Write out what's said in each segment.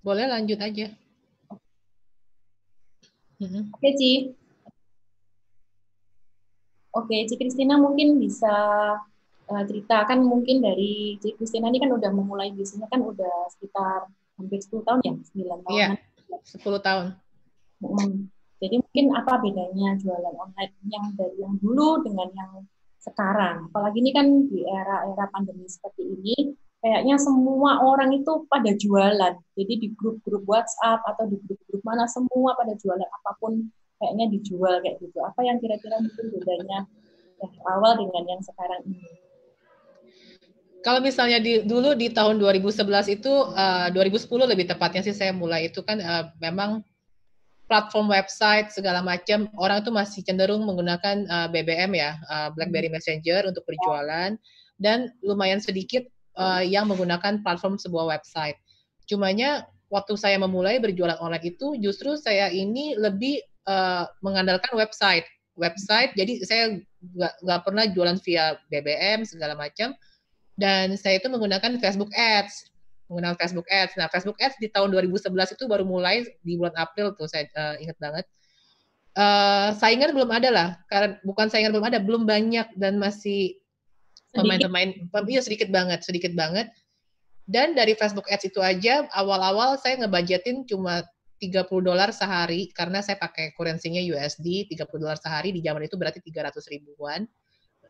Boleh lanjut aja. Oke, Ci. Oke, Ci Kristina mungkin bisa ceritakan mungkin dari Ci Kristina ini kan udah memulai bisnisnya kan udah sekitar hampir 10 tahun ya, 9 Iya, tahunan. 10 tahun. Jadi mungkin apa bedanya jualan online yang dari yang dulu dengan yang sekarang? Apalagi ini kan di era-era pandemi seperti ini, kayaknya semua orang itu pada jualan. Jadi di grup-grup WhatsApp atau di grup-grup mana semua pada jualan apapun kayaknya dijual kayak gitu. Apa yang kira-kira mungkin bedanya dari awal dengan yang sekarang ini? Kalau misalnya dulu di tahun 2011 itu, 2010 lebih tepatnya sih saya mulai itu kan memang platform website segala macam orang itu masih cenderung menggunakan BBM ya, BlackBerry Messenger untuk berjualan dan lumayan sedikit yang menggunakan platform sebuah website. Cumanya waktu saya memulai berjualan online itu justru saya ini lebih mengandalkan website. Jadi saya nggak pernah jualan via BBM segala macam dan saya itu menggunakan Facebook Ads. Nah, Facebook Ads di tahun 2011 itu baru mulai di bulan April tuh saya ingat banget. Saingan belum ada lah, karena bukan saingan belum ada, belum banyak dan masih pemain-pemain, iya sedikit banget. Dan dari Facebook Ads itu aja awal-awal saya ngebudgetin cuma $30 sehari karena saya pakai kurensinya USD. $30 sehari di zaman itu berarti 300 ribuan.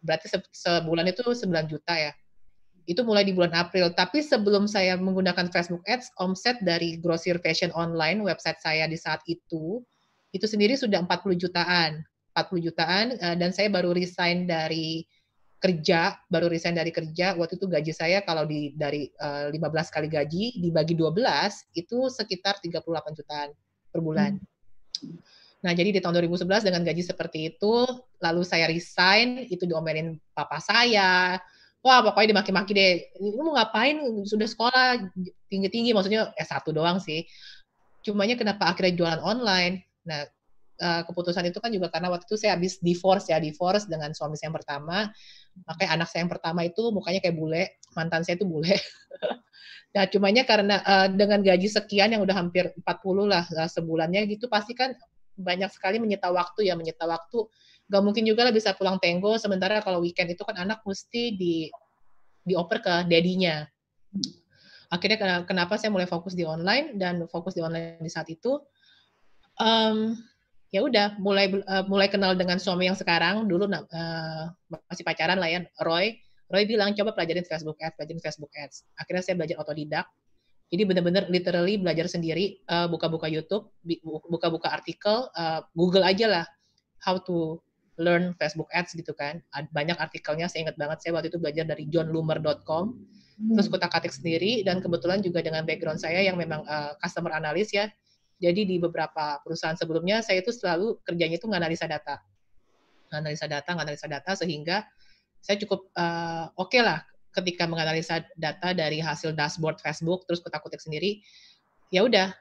Berarti sebulan itu 9 juta ya. Itu mulai di bulan April. Tapi sebelum saya menggunakan Facebook Ads, omset dari grosir fashion online website saya di saat itu sendiri sudah 40 jutaan. 40 jutaan dan saya baru resign dari kerja, waktu itu gaji saya kalau dari 15 kali gaji dibagi 12 itu sekitar 38 jutaan per bulan. Nah, jadi di tahun 2011 dengan gaji seperti itu, lalu saya resign, itu diomelin papa saya. Wah, pokoknya dimaki-maki deh. Lu mau ngapain? Sudah sekolah tinggi-tinggi, maksudnya S1 doang sih. Cumanya kenapa akhirnya jualan online? Nah, keputusan itu kan juga karena waktu itu saya habis divorce dengan suami saya yang pertama. Makanya anak saya yang pertama itu mukanya kayak bule, mantan saya itu bule. Nah, cumanya karena dengan gaji sekian yang udah hampir 40 lah sebulannya gitu, pasti kan banyak sekali menyita waktu. Gak mungkin juga lah bisa pulang tenggo, sementara kalau weekend itu kan anak mesti dioper ke daddy-nya. Akhirnya kenapa saya mulai fokus di online dan fokus di online di saat itu, ya udah mulai kenal dengan suami yang sekarang. Dulu masih pacaran lah ya, Roy bilang coba pelajarin Facebook Ads. Akhirnya saya belajar otodidak. Jadi benar-benar literally belajar sendiri, buka-buka YouTube, buka-buka artikel, Google aja lah how to learn Facebook Ads gitu kan. Banyak artikelnya, saya ingat banget saya waktu itu belajar dari johnloomer.com. Terus kutak-katik sendiri dan kebetulan juga dengan background saya yang memang customer analyst ya. Jadi di beberapa perusahaan sebelumnya saya itu selalu kerjanya itu nganalisa data sehingga saya cukup oke lah ketika menganalisa data dari hasil dashboard Facebook terus kutak-kutik sendiri. Ya udah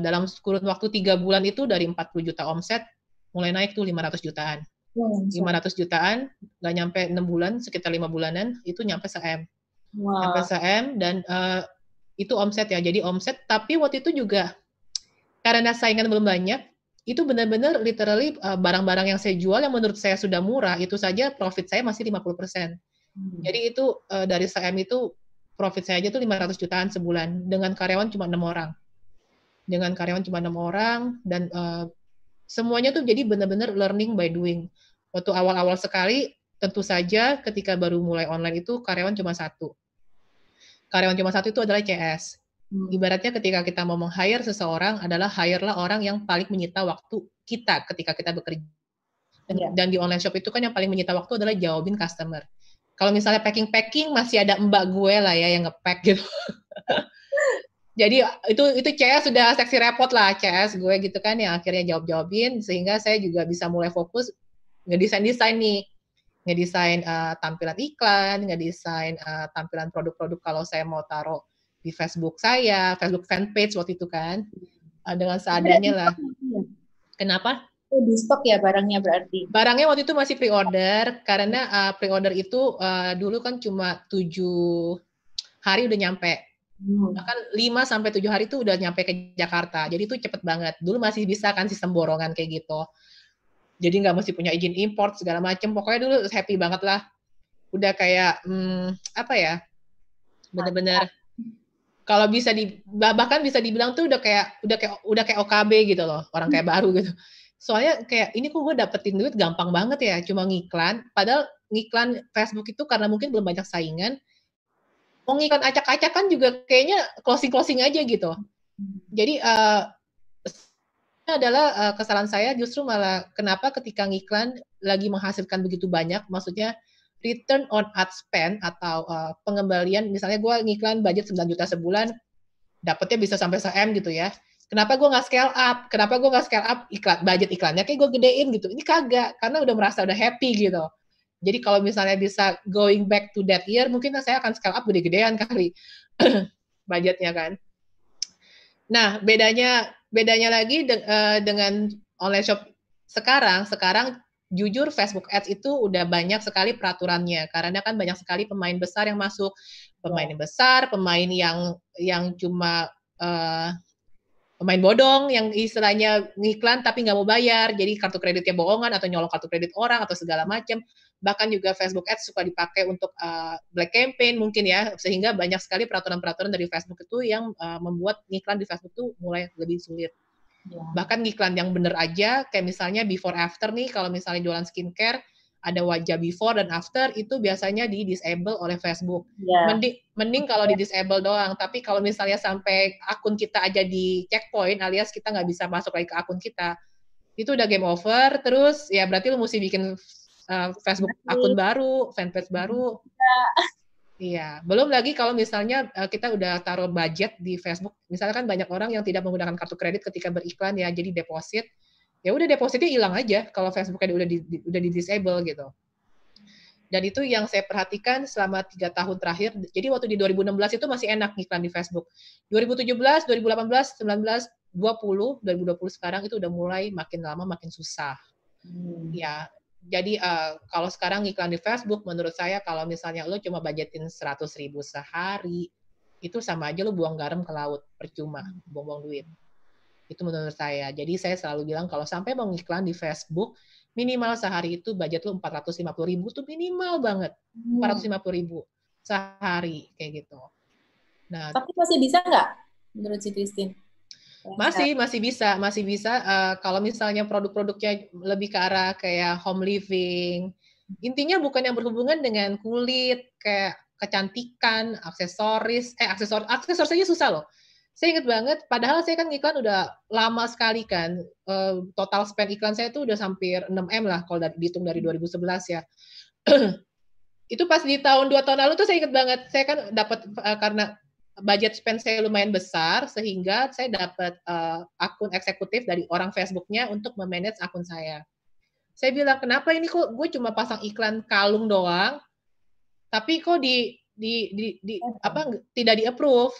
dalam kurun waktu 3 bulan itu dari 40 juta omset mulai naik tuh 500 jutaan. 500 jutaan, nggak nyampe 6 bulan, sekitar 5 bulanan, itu nyampe se-M. Nyampe se-M, dan itu omset ya. Jadi omset, tapi waktu itu juga, karena saingan belum banyak, itu benar-benar literally barang-barang yang saya jual yang menurut saya sudah murah, itu saja profit saya masih 50%. Jadi itu dari se-M itu, profit saya aja tuh 500 jutaan sebulan, dengan karyawan cuma 6 orang. Dan semuanya tuh jadi benar-benar learning by doing. Waktu awal-awal sekali, tentu saja ketika baru mulai online itu karyawan cuma satu. Karyawan cuma satu itu adalah CS. Ibaratnya ketika kita mau meng-hire seseorang adalah hire-lah orang yang paling menyita waktu kita ketika kita bekerja. Dan di online shop itu kan yang paling menyita waktu adalah jawabin customer. Kalau misalnya packing masih ada mbak gue lah ya yang nge-pack gitu. Jadi itu CS sudah seksi repot lah, CS gue gitu kan yang akhirnya jawabin sehingga saya juga bisa mulai fokus ngedesain nih. Ngedesain tampilan iklan, ngedesain tampilan produk-produk kalau saya mau taruh di Facebook saya, Facebook fanpage waktu itu kan. Dengan seadanya lah. Kenapa? Di stok ya barangnya berarti? Barangnya waktu itu masih pre-order, karena pre-order itu dulu kan cuma 7 hari udah nyampe. Bahkan 5 sampai 7 hari itu udah nyampe ke Jakarta. Jadi itu cepet banget. Dulu masih bisa kan sistem borongan kayak gitu. Jadi nggak mesti punya izin import segala macem. Pokoknya dulu happy banget lah. Udah kayak apa ya? Bener-bener kalau bisa bahkan bisa dibilang tuh udah kayak OKB gitu loh, orang kayak baru gitu. Soalnya kayak ini kok gue dapetin duit gampang banget ya, cuma ngiklan. Padahal ngiklan Facebook itu karena mungkin belum banyak saingan, mau ngiklan acak-acak kan juga kayaknya closing aja gitu. Jadi adalah kesalahan saya justru malah kenapa ketika ngiklan lagi menghasilkan begitu banyak, maksudnya return on ad spend atau pengembalian, misalnya gue ngiklan budget 9 juta sebulan, dapatnya bisa sampai se-M gitu ya. Kenapa gue nggak scale up? Kenapa gue nggak scale up budget iklannya? Kayak gue gedein gitu. Ini kagak, karena udah merasa udah happy gitu. Jadi kalau misalnya bisa going back to that year, mungkin saya akan scale up gede-gedean kali budgetnya kan. Nah, bedanya lagi dengan online shop sekarang jujur Facebook Ads itu udah banyak sekali peraturannya karena kan banyak sekali pemain besar yang masuk, pemain besar, pemain yang cuma pemain bodong yang istilahnya ngiklan tapi nggak mau bayar, jadi kartu kreditnya bohongan atau nyolong kartu kredit orang atau segala macam. Bahkan juga Facebook Ads suka dipakai untuk black campaign mungkin ya, sehingga banyak sekali peraturan-peraturan dari Facebook itu yang membuat ngiklan di Facebook itu mulai lebih sulit. Ya. Bahkan ngiklan yang bener aja, kayak misalnya before after nih, kalau misalnya jualan skincare, ada wajah before dan after, itu biasanya di-disable oleh Facebook. Ya. Mending kalau di-disable doang, tapi kalau misalnya sampai akun kita aja di checkpoint, alias kita nggak bisa masuk lagi ke akun kita, itu udah game over, terus ya berarti lu mesti bikin Facebook akun baru, fanpage baru. Iya, belum lagi kalau misalnya kita udah taruh budget di Facebook, misalnya kan banyak orang yang tidak menggunakan kartu kredit ketika beriklan ya, jadi deposit, ya udah depositnya hilang aja kalau Facebooknya udah di disable gitu. Dan itu yang saya perhatikan selama 3 tahun terakhir. Jadi waktu di 2016 itu masih enak ngiklan di Facebook. 2017, 2018, 19, 20, 2020 sekarang itu udah mulai makin lama makin susah. Ya, jadi kalau sekarang iklan di Facebook, menurut saya kalau misalnya lo cuma budgetin 100.000 sehari, itu sama aja lo buang garam ke laut, percuma, buang-buang duit. Itu menurut saya. Jadi saya selalu bilang kalau sampai mau ngiklan di Facebook, minimal sehari itu budget lo 450.000 tuh minimal banget. 450.000 sehari, kayak gitu. Nah, tapi masih bisa nggak menurut si Christine? Masih bisa. Kalau misalnya produk-produknya lebih ke arah kayak home living, intinya bukan yang berhubungan dengan kulit, kayak kecantikan, aksesoris aja susah loh. Saya ingat banget, padahal saya kan iklan udah lama sekali kan, total spend iklan saya tuh udah hampir 6M lah kalau dihitung dari 2011 ya. Itu pas di tahun 2 tahun lalu tuh saya ingat banget, saya kan dapat karena budget spend saya lumayan besar, sehingga saya dapat akun eksekutif dari orang Facebook-nya untuk memanage akun saya. Saya bilang, kenapa ini kok gue cuma pasang iklan kalung doang, tapi kok tidak di-approve?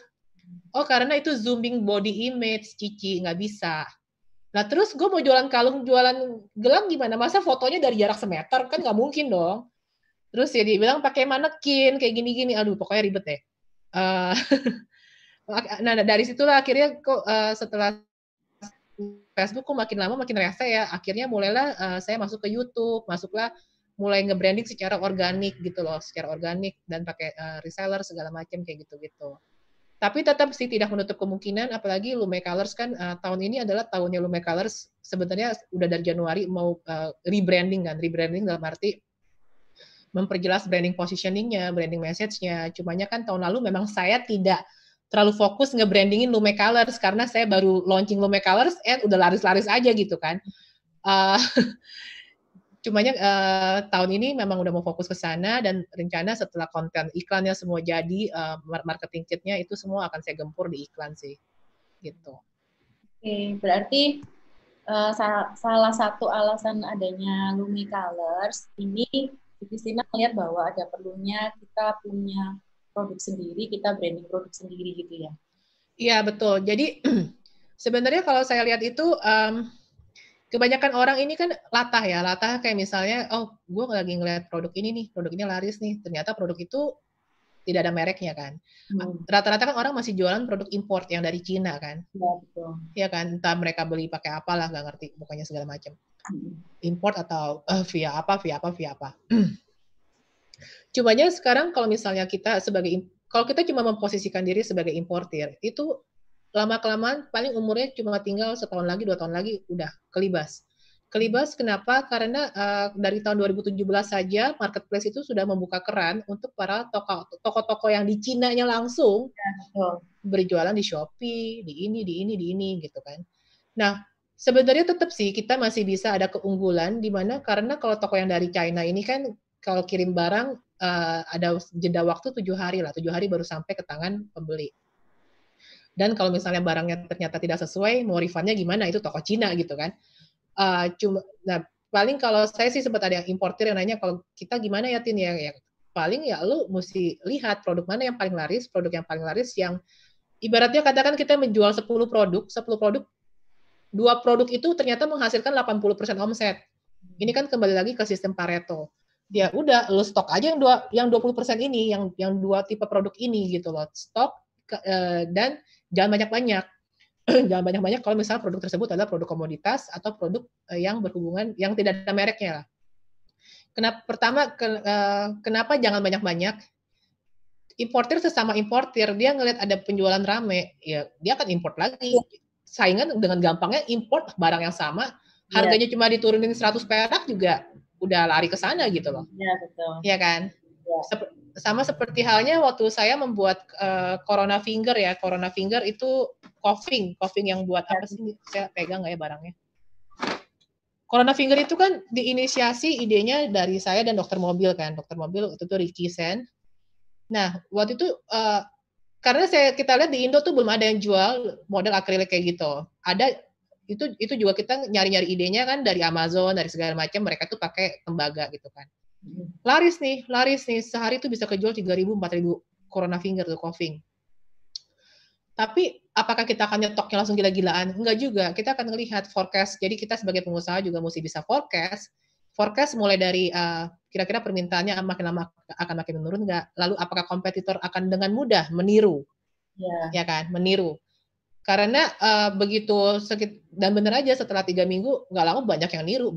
Oh, karena itu zooming body image, Cici, nggak bisa. Nah, terus gue mau jualan kalung, jualan gelang gimana? Masa fotonya dari jarak semeter? Kan nggak mungkin dong. Terus ya dibilang pakai manekin, kayak gini-gini. Aduh, pokoknya ribet deh. Nah, dari situlah akhirnya kok setelah Facebook kok makin lama makin rese ya. Akhirnya mulailah saya masuk ke YouTube, mulai nge-branding secara organik gitu loh, secara organik dan pakai reseller segala macam kayak gitu-gitu. Tapi tetap sih tidak menutup kemungkinan, apalagi Lume Colors kan tahun ini adalah tahunnya Lume Colors. Sebenarnya udah dari Januari mau rebranding dalam arti memperjelas branding positioning-nya, branding message-nya. Cumanya kan tahun lalu memang saya tidak terlalu fokus nge-brandingin Lume Colors karena saya baru launching Lume Colors udah laris-laris aja gitu kan. Cumanya tahun ini memang udah mau fokus ke sana dan rencana setelah konten iklannya semua jadi, marketing kit-nya itu semua akan saya gempur di iklan sih. Gitu. Oke, berarti salah satu alasan adanya Lume Colors ini Christina melihat bahwa ada perlunya kita punya produk sendiri, kita branding produk sendiri gitu ya? Iya, betul. Jadi sebenarnya kalau saya lihat itu kebanyakan orang ini kan latah kayak misalnya, oh gue lagi ngeliat produk ini laris nih, ternyata produk itu tidak ada mereknya kan. Rata-rata kan orang masih jualan produk import yang dari Cina kan. Ya, betul. Ya kan, entah mereka beli pakai apalah, nggak ngerti, pokoknya segala macam. Import atau via apa. Cumanya sekarang kalau misalnya kita kalau kita cuma memposisikan diri sebagai importir, itu lama-kelamaan paling umurnya cuma tinggal 1 tahun lagi, 2 tahun lagi, udah kelibas. Kelibas kenapa? Karena dari tahun 2017 saja marketplace itu sudah membuka keran untuk para toko-toko yang di Cina-nya langsung berjualan di Shopee, di ini gitu kan. Nah, sebenarnya tetap sih kita masih bisa ada keunggulan di mana karena kalau toko yang dari China ini kan kalau kirim barang ada jeda waktu 7 hari lah, 7 hari baru sampai ke tangan pembeli. Dan kalau misalnya barangnya ternyata tidak sesuai, mau refundnya gimana? Itu toko Cina gitu kan. Nah, paling kalau saya sih sempat ada yang importir yang nanya kalau kita gimana ya Tin ya, paling ya lu mesti lihat produk mana yang paling laris, produk yang paling laris yang ibaratnya katakan kita menjual 10 produk, 2 produk itu ternyata menghasilkan 80% omset. Ini kan kembali lagi ke sistem Pareto. Ya udah, lu stok aja yang 20% ini, yang 2 tipe produk ini gitu loh. Stok dan jangan banyak-banyak. Jangan banyak-banyak kalau misalnya produk tersebut adalah produk komoditas atau produk yang berhubungan yang tidak ada mereknya lah. Kenapa jangan banyak-banyak? Importir sesama importir, dia ngelihat ada penjualan rame, ya dia akan import lagi. Saingan dengan gampangnya import barang yang sama, harganya cuma diturunin 100 perak juga udah lari ke sana gitu loh. Iya, betul. Iya kan? Ya. Sama seperti halnya waktu saya membuat Corona Finger ya. Corona Finger itu coughing yang buat apa sih? Saya pegang nggak ya barangnya? Corona Finger itu kan diinisiasi idenya dari saya dan dokter mobil kan. Dokter mobil itu tuh Ricky Sen. Nah, waktu itu karena kita lihat di Indo tuh belum ada yang jual model akrilik kayak gitu. Ada itu juga kita nyari-nyari idenya kan dari Amazon, dari segala macam, mereka tuh pakai tembaga gitu kan. Laris nih, sehari tuh bisa kejual 3.000, 4.000 Corona Finger tuh coughing. Tapi apakah kita akan nyetoknya langsung gila-gilaan? Enggak juga, kita akan melihat forecast. Jadi kita sebagai pengusaha juga mesti bisa forecast mulai dari kira-kira permintaannya makin lama akan makin menurun nggak? Lalu apakah kompetitor akan dengan mudah meniru? Ya kan, meniru. Karena begitu dan benar aja setelah 3 minggu nggak lama banyak yang niru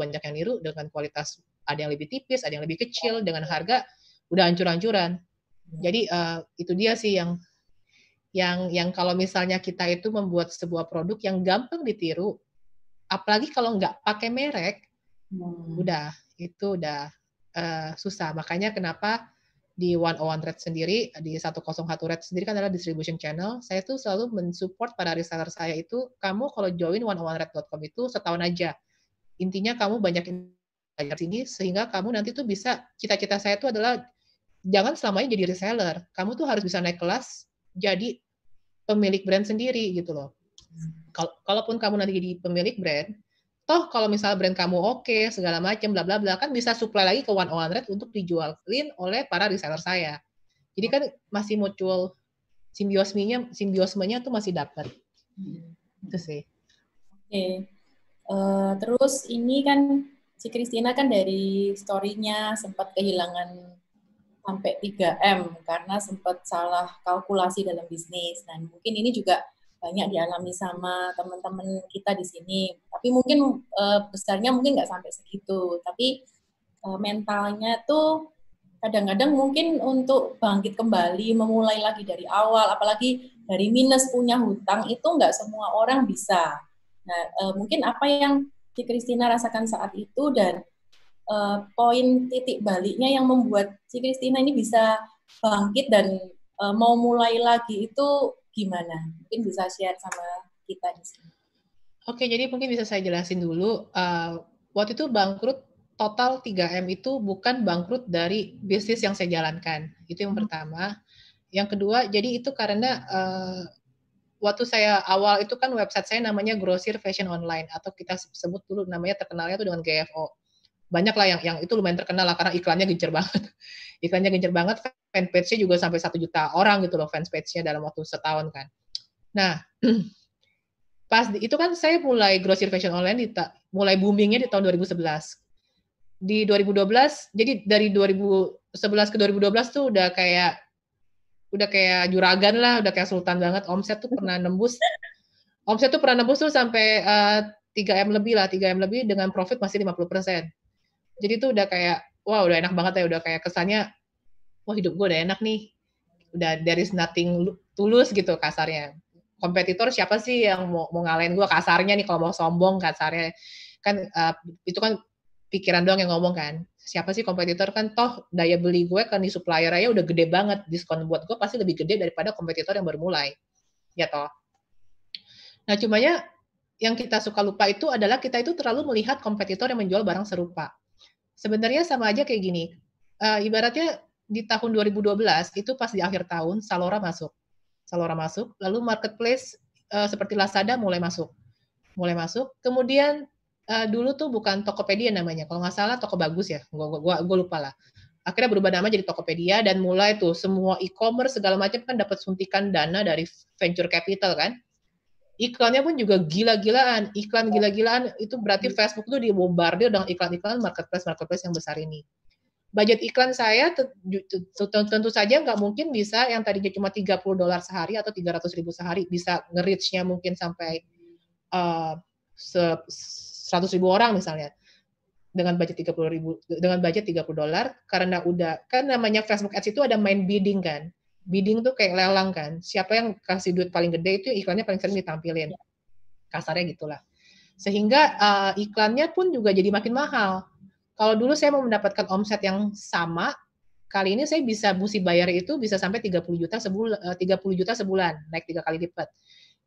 dengan kualitas ada yang lebih tipis, ada yang lebih kecil, dengan harga udah hancur-hancuran. Jadi itu dia sih yang kalau misalnya kita itu membuat sebuah produk yang gampang ditiru, apalagi kalau nggak pakai merek, itu udah susah. Makanya kenapa di 101 Red sendiri, di 101 Red sendiri kan adalah distribution channel, saya tuh selalu mensupport para reseller saya itu, kamu kalau join 101red.com itu setahun aja. Intinya kamu banyak belajar sini, sehingga kamu nanti tuh bisa, cita-cita saya tuh adalah, jangan selamanya jadi reseller. Kamu tuh harus bisa naik kelas, jadi pemilik brand sendiri gitu loh. Kalaupun kamu nanti jadi pemilik brand, toh kalau misalnya brand kamu oke, segala macam bla bla bla, kan bisa supply lagi ke 101 Red untuk dijualin oleh para reseller saya. Jadi kan masih mutual simbiosmenya tuh masih dapat. Itu sih. Oke. Terus ini kan si Christina kan dari story-nya sempat kehilangan sampai 3M karena sempat salah kalkulasi dalam bisnis. Dan mungkin ini juga banyak dialami sama teman-teman kita di sini. Tapi mungkin besarnya mungkin nggak sampai segitu. Tapi mentalnya tuh kadang-kadang mungkin untuk bangkit kembali, memulai lagi dari awal, apalagi dari minus punya hutang, itu nggak semua orang bisa. Nah, mungkin apa yang si Christina rasakan saat itu dan poin titik baliknya yang membuat si Christina ini bisa bangkit dan mau mulai lagi itu gimana? Mungkin bisa share sama kita di sini. Oke, jadi mungkin bisa saya jelasin dulu. Waktu itu bangkrut total 3M itu bukan bangkrut dari bisnis yang saya jalankan. Itu yang pertama. Yang kedua, jadi itu karena waktu saya awal itu kan website saya namanya Grosir Fashion Online, atau kita sebut dulu namanya terkenalnya itu dengan GFO. Banyak lah yang itu lumayan terkenal lah karena iklannya gencar banget. Iklannya gencar banget, fanpage-nya juga sampai 1 juta orang gitu loh fanpage-nya dalam waktu setahun kan. Nah, pas itu kan saya mulai Grosir Fashion Online mulai boomingnya di tahun 2011. Di 2012, jadi dari 2011 ke 2012 tuh udah kayak udah kayak juragan lah, udah kayak sultan banget. Omset tuh pernah nembus tuh sampai 3M lebih lah, 3M lebih dengan profit masih 50%. Jadi tuh udah kayak, wah udah enak banget ya, udah kayak kesannya, wah hidup gue udah enak nih. Udah there is nothing tulus gitu kasarnya. Kompetitor siapa sih yang mau ngalahin gue kasarnya nih kalau mau sombong kasarnya. Kan itu kan pikiran doang yang ngomong kan. Siapa sih kompetitor kan toh daya beli gue kan di supplier aja udah gede banget. Diskon buat gue pasti lebih gede daripada kompetitor yang baru mulai. Ya toh. Nah cumanya yang kita suka lupa itu adalah kita itu terlalu melihat kompetitor yang menjual barang serupa. Sebenarnya sama aja kayak gini. Ibaratnya di tahun 2012 itu pas di akhir tahun Salora masuk. Lalu marketplace seperti Lazada mulai masuk. Kemudian dulu tuh bukan Tokopedia namanya, kalau nggak salah Toko Bagus ya, gue lupa lah. Akhirnya berubah nama jadi Tokopedia dan mulai tuh semua e-commerce segala macam kan dapat suntikan dana dari venture capital kan. Iklannya pun juga gila-gilaan, iklan gila-gilaan itu berarti Facebook tuh dibombardir dengan iklan-iklan marketplace yang besar ini. Budget iklan saya tentu saja nggak mungkin bisa yang tadinya cuma $30 sehari atau 300.000 sehari, bisa nge-reach-nya mungkin sampai 100.000 orang misalnya dengan budget $30 karena udah kan namanya Facebook Ads itu ada main bidding kan. Bidding tuh kayak lelang kan. Siapa yang kasih duit paling gede itu iklannya paling sering ditampilin. Kasarnya gitulah. Sehingga iklannya pun juga jadi makin mahal. Kalau dulu saya mau mendapatkan omset yang sama, kali ini saya mesti bayar itu bisa sampai 30 juta sebulan, naik 3 kali lipat.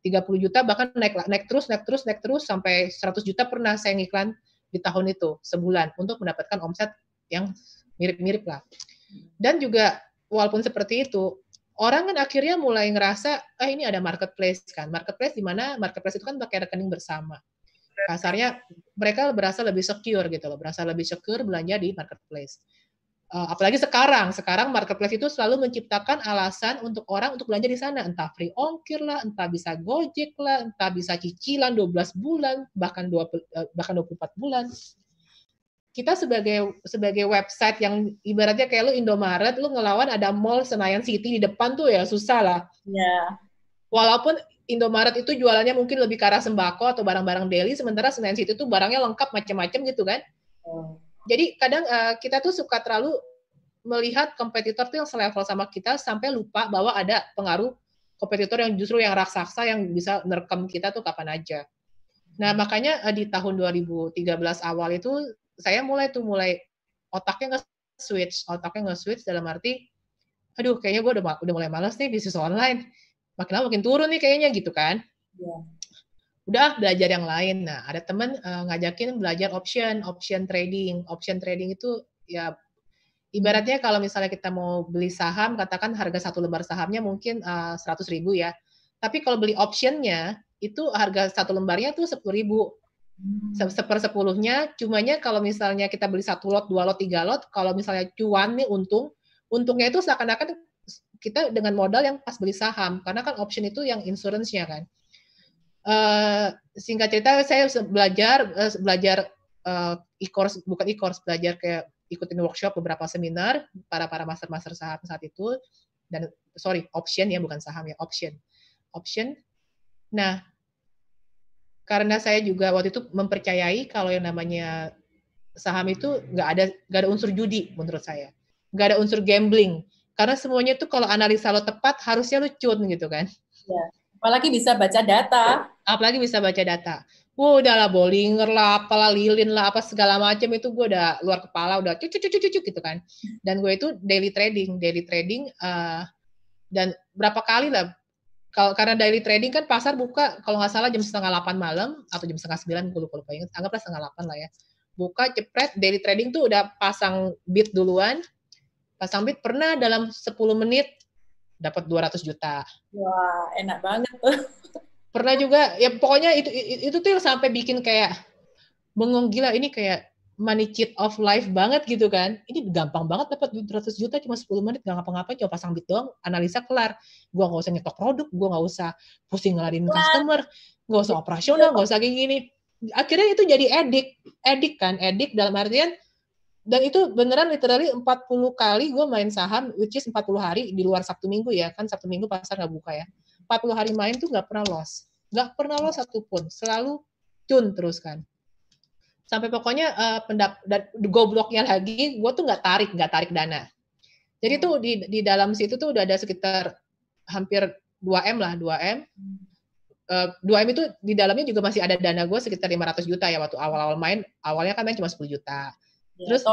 30 juta bahkan naik terus sampai 100 juta pernah saya ngiklan di tahun itu sebulan untuk mendapatkan omset yang mirip-mirip lah. Dan juga walaupun seperti itu, orang kan akhirnya mulai ngerasa, ini ada marketplace kan. Marketplace di mana marketplace itu kan pakai rekening bersama. Kasarnya mereka berasa lebih secure gitu loh, berasa lebih secure belanja di marketplace. Apalagi sekarang marketplace itu selalu menciptakan alasan untuk orang untuk belanja di sana, entah free ongkir lah, entah bisa Gojek lah, entah bisa cicilan 12 bulan, bahkan 24 bulan. Kita sebagai website yang ibaratnya kayak lu Indomaret, lu ngelawan ada mall Senayan City di depan tuh ya susah lah. Ya. Walaupun Indomaret itu jualannya mungkin lebih ke arah sembako atau barang-barang daily, sementara Senayan City itu barangnya lengkap macam-macam gitu kan. Jadi kadang kita tuh suka terlalu melihat kompetitor tuh yang selevel sama kita sampai lupa bahwa ada pengaruh kompetitor yang justru yang raksasa yang bisa nerekam kita tuh kapan aja. Nah makanya di tahun 2013 awal itu saya mulai otaknya nge-switch dalam arti, aduh kayaknya gue udah mulai malas nih bisnis online, makin lama makin turun nih kayaknya gitu kan. Yeah. Udah belajar yang lain. Nah, ada teman ngajakin belajar option trading. Option trading itu ya ibaratnya kalau misalnya kita mau beli saham, katakan harga satu lembar sahamnya mungkin 100.000 ya. Tapi kalau beli optionnya itu harga satu lembarnya tuh 10.000. Seper-10-nya, cumanya kalau misalnya kita beli 1 lot, 2 lot, 3 lot, kalau misalnya cuan nih untungnya itu seakan-akan kita dengan modal yang pas beli saham. Karena kan option itu yang insurance-nya kan. Singkat cerita saya belajar e-course, bukan e-course, belajar kayak ikutin workshop beberapa seminar para master saham saat itu, dan option ya, bukan saham ya, option. Nah, karena saya juga waktu itu mempercayai kalau yang namanya saham itu nggak ada unsur judi menurut saya, nggak ada unsur gambling, karena semuanya itu kalau analisa lo tepat harusnya lo cun gitu kan. Ya. Apalagi bisa baca data. Udahlah Bollinger lah, apalah Lilin lah, apa segala macam itu gue udah luar kepala, udah cucuk gitu kan. Dan gue itu daily trading, dan berapa kali lah, karena daily trading kan pasar buka kalau nggak salah jam 7:30 malam atau jam 8:30, gue lupa ingat, anggaplah 7:30 lah ya. Buka cepret, daily trading tuh udah pasang bid duluan, pernah dalam 10 menit dapat 200 juta. Wah, enak banget tuh. Pernah juga, ya pokoknya itu tuh yang sampai bikin kayak bengong, gila ini kayak money cheat of life banget gitu kan. Ini gampang banget dapat 200 juta cuma 10 menit, gak ngapa-ngapain, cuma pasang bid doang, analisa kelar. Gua gak usah nyetok produk, gua gak usah pusing ngeladenin customer, gak usah operasional, gak usah kayak gini. Akhirnya itu jadi edik dalam artian Dan itu beneran literally 40 kali gue main saham, which is 40 hari di luar Sabtu Minggu ya, kan Sabtu Minggu pasar nggak buka ya. 40 hari main tuh nggak pernah loss. Nggak pernah loss satupun. Selalu cun terus kan. Sampai pokoknya gobloknya lagi, gue tuh nggak tarik dana. Jadi tuh di dalam situ tuh udah ada sekitar hampir 2M lah, 2M. 2M itu di dalamnya juga masih ada dana gue sekitar 500 juta ya waktu awal-awal main. Awalnya kan main cuma 10 juta. Terus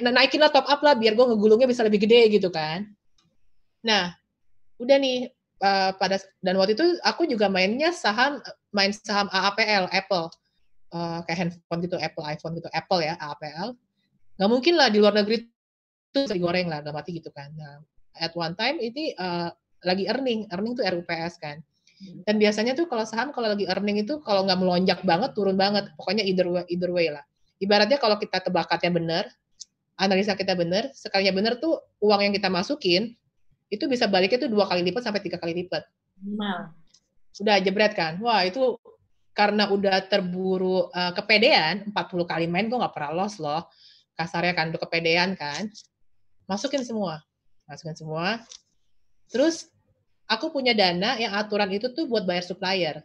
naikin lah, top up lah biar gue ngegulungnya bisa lebih gede gitu kan. Nah, udah nih dan waktu itu aku juga main saham AAPL, Apple. Kayak handphone gitu, Apple, iPhone gitu, Apple ya, AAPL. Nggak mungkin lah di luar negeri itu digoreng lah, nggak mati gitu kan. Nah, at one time ini lagi earning tuh RUPS kan. Dan biasanya tuh kalau saham kalau lagi earning itu kalau nggak melonjak banget, turun banget. Pokoknya either way lah. Ibaratnya kalau kita tebakatnya benar, analisa kita benar, sekalinya benar tuh uang yang kita masukin itu bisa baliknya tuh 2 kali lipat sampai 3 kali lipat. Udah jebret kan. Wah, itu karena udah terburu kepedean, 40 kali main gue nggak pernah loss loh. Kasarnya kan udah kepedean kan. Masukin semua. Terus aku punya dana yang aturan itu tuh buat bayar supplier.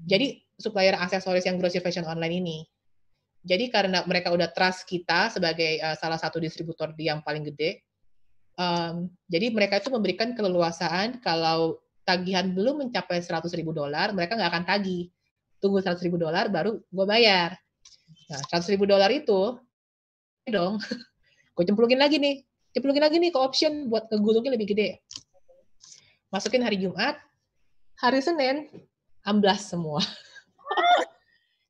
Jadi supplier aksesoris yang grocery fashion online ini. Jadi karena mereka udah trust kita sebagai salah satu distributor yang paling gede, jadi mereka itu memberikan keleluasaan kalau tagihan belum mencapai $100.000, mereka nggak akan tagih. Tunggu $100.000 baru gue bayar. Nah, $100.000 itu, dong, gue cemplungin lagi nih ke option buat ngegulungnya lebih gede. Masukin hari Jumat, hari Senin, amblas semua.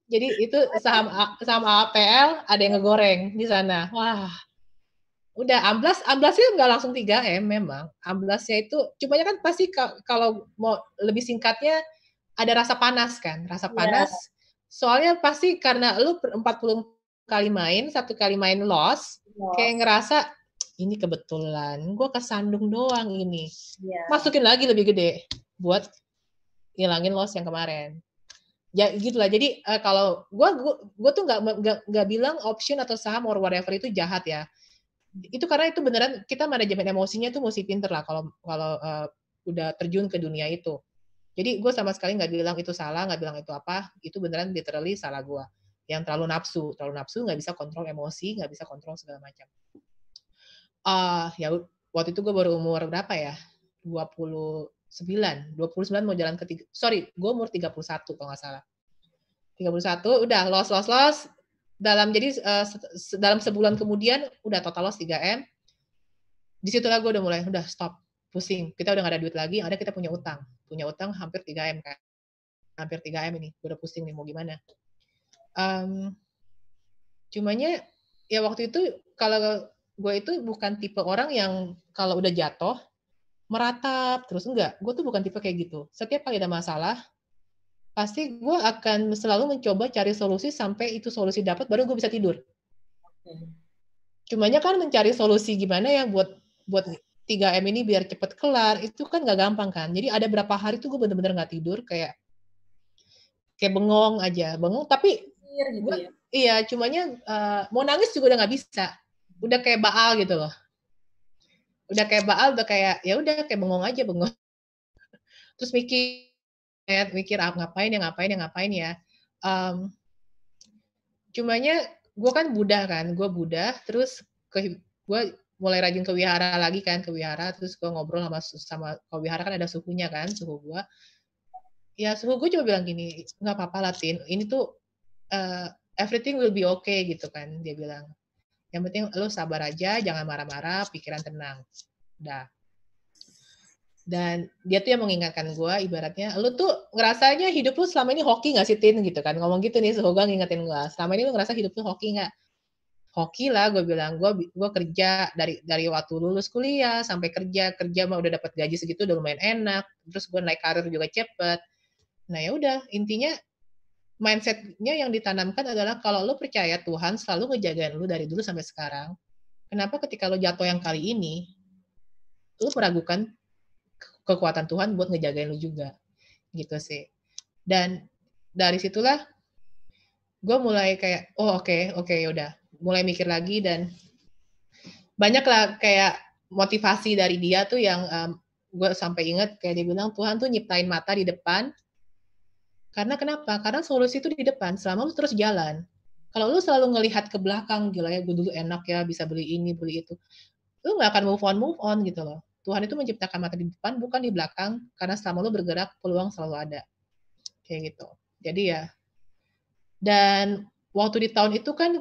Jadi itu saham APL ada yang ngegoreng di sana. Wah, udah amblasnya nggak langsung 3M memang. Amblasnya itu, cumanya kan pasti kalau mau lebih singkatnya ada rasa panas kan, panas. Soalnya pasti karena lu 40 kali main, 1 kali main loss, kayak ngerasa ini kebetulan, gue kesandung doang ini. Masukin lagi lebih gede buat ngilangin loss yang kemarin. Ya gitulah. Jadi kalau gue tuh nggak bilang option atau saham or whatever itu jahat ya. Itu karena itu beneran kita manajemen emosinya tuh mesti pinter lah kalau udah terjun ke dunia itu. Jadi gue sama sekali nggak bilang itu salah, nggak bilang itu apa. Itu beneran literally salah gue. Yang terlalu nafsu nggak bisa kontrol emosi, nggak bisa kontrol segala macam. Ya waktu itu gue baru umur berapa ya? 29 mau jalan ke gue umur 31 kalau nggak salah. 31 udah loss dalam dalam sebulan kemudian udah total loss 3M. Disitulah gue udah stop, pusing. Kita udah gak ada duit lagi, ada kita punya utang hampir 3M kan. Hampir 3M ini, gue udah pusing nih mau gimana. Cumanya ya waktu itu kalau gue itu bukan tipe orang yang kalau udah jatuh meratap terus, enggak. Gue tuh bukan tipe kayak gitu. Setiap kali ada masalah, pasti gue akan selalu mencoba cari solusi sampai itu solusi dapat baru gue bisa tidur. Cumanya kan mencari solusi gimana ya buat 3M ini biar cepet kelar, itu kan nggak gampang kan. Jadi ada berapa hari tuh gue bener-bener nggak tidur, kayak bengong aja, tapi gitu ya? Iya, cumanya mau nangis juga udah nggak bisa. Udah kayak Baal gitu loh. Udah kayak ya udah kayak bengong aja, bengong. Terus mikir ngapain ya. Cumanya gue kan gue Buddha, terus gue mulai rajin ke wihara lagi kan, terus gue ngobrol sama ke wihara kan ada suhunya kan, suhu gue. Ya suhu gue cuma bilang gini, nggak apa-apa lah Tin, ini tuh everything will be okay gitu kan, dia bilang. Yang penting lo sabar aja, jangan marah-marah, pikiran tenang. Udah. Dan dia tuh yang mengingatkan gue, ibaratnya, lo tuh ngerasanya hidup lo selama ini hoki nggak sih Tin, gitu kan. Ngomong gitu nih, suhu gue ngingetin gue, selama ini lo ngerasa hidup lo hoki nggak? Hoki lah, gue bilang. Gue kerja dari waktu lulus kuliah sampai kerja mah udah dapat gaji segitu udah lumayan enak. Terus gue naik karir juga cepet. Nah ya udah, intinya mindsetnya yang ditanamkan adalah kalau lo percaya Tuhan selalu ngejagain lo dari dulu sampai sekarang. Kenapa ketika lo jatuh yang kali ini, lo meragukan kekuatan Tuhan buat ngejagain lo juga, gitu sih. Dan dari situlah gue mulai kayak, oh oke, yaudah, mulai mikir lagi dan banyak lah kayak motivasi dari dia tuh yang gue sampai inget kayak dia bilang Tuhan tuh nyiptain mata di depan. Karena kenapa? Karena solusi itu di depan selama lu terus jalan. Kalau lu selalu ngelihat ke belakang, gila ya gue dulu enak ya bisa beli ini, beli itu. Lu nggak akan move on gitu loh. Tuhan itu menciptakan mata di depan bukan di belakang karena selama lu bergerak peluang selalu ada. Kayak gitu. Jadi ya, dan waktu di tahun itu kan